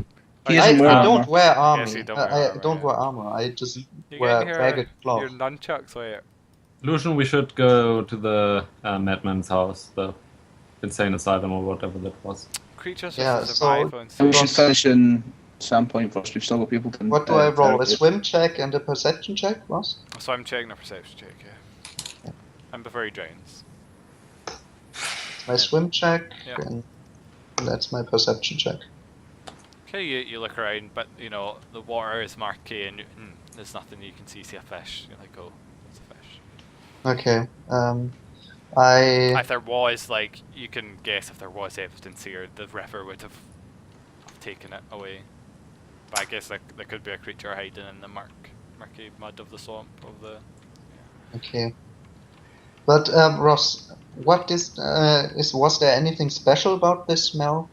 He doesn't wear I armor. don't wear armor. Yes, you don't I wear don't armor, wear armor. I just You wear got ragged cloth. your nunchucks where? Lucian, we should go to the madman's house, the insane asylum or whatever that was. Creatures Yeah, have to survive on And we should finish in Sandpoint first. We've still got people to. What do I roll? A interrogate. swim check and a perception check, Ross? So I'm checking a perception check, yeah. And before he drowns. My swim check, Yeah. and that's my perception check. Okay, you look around, but you know the water is murky and there's nothing you can see a fish. You're like, oh, it's a fish. Okay. If there was, like, you can guess if there was evidence here, the river would have taken it away. But I guess there could be a creature hiding in the murky mud of the swamp of the. Okay. But Ross, what was there anything special about this smell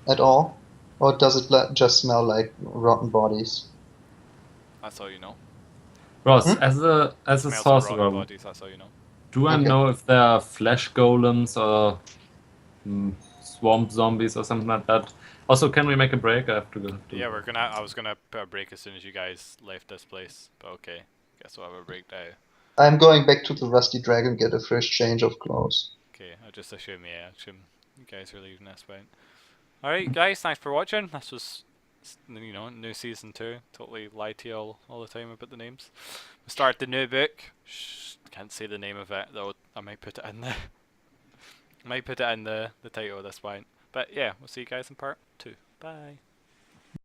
at all? Or does it just smell like rotten bodies? That's all you know. Ross, as a Smells of sorcerer, rotten bodies, that's all you know. do I Okay. know if there are flesh golems or swamp zombies or something like that? Also, can we make a break? I have to go. Yeah, I was gonna put a break as soon as you guys left this place, but okay. Guess we'll have a break now. I'm going back to the Rusty Dragon, get a fresh change of clothes. Okay, I'll just assume you guys are leaving this point. Alright guys, thanks for watching. This was, you know, new season 2. Totally lied to you all the time about the names. We started the new book. Shh, can't say the name of it, though I might put it in the the title of this one. But yeah, we'll see you guys in part 2. Bye.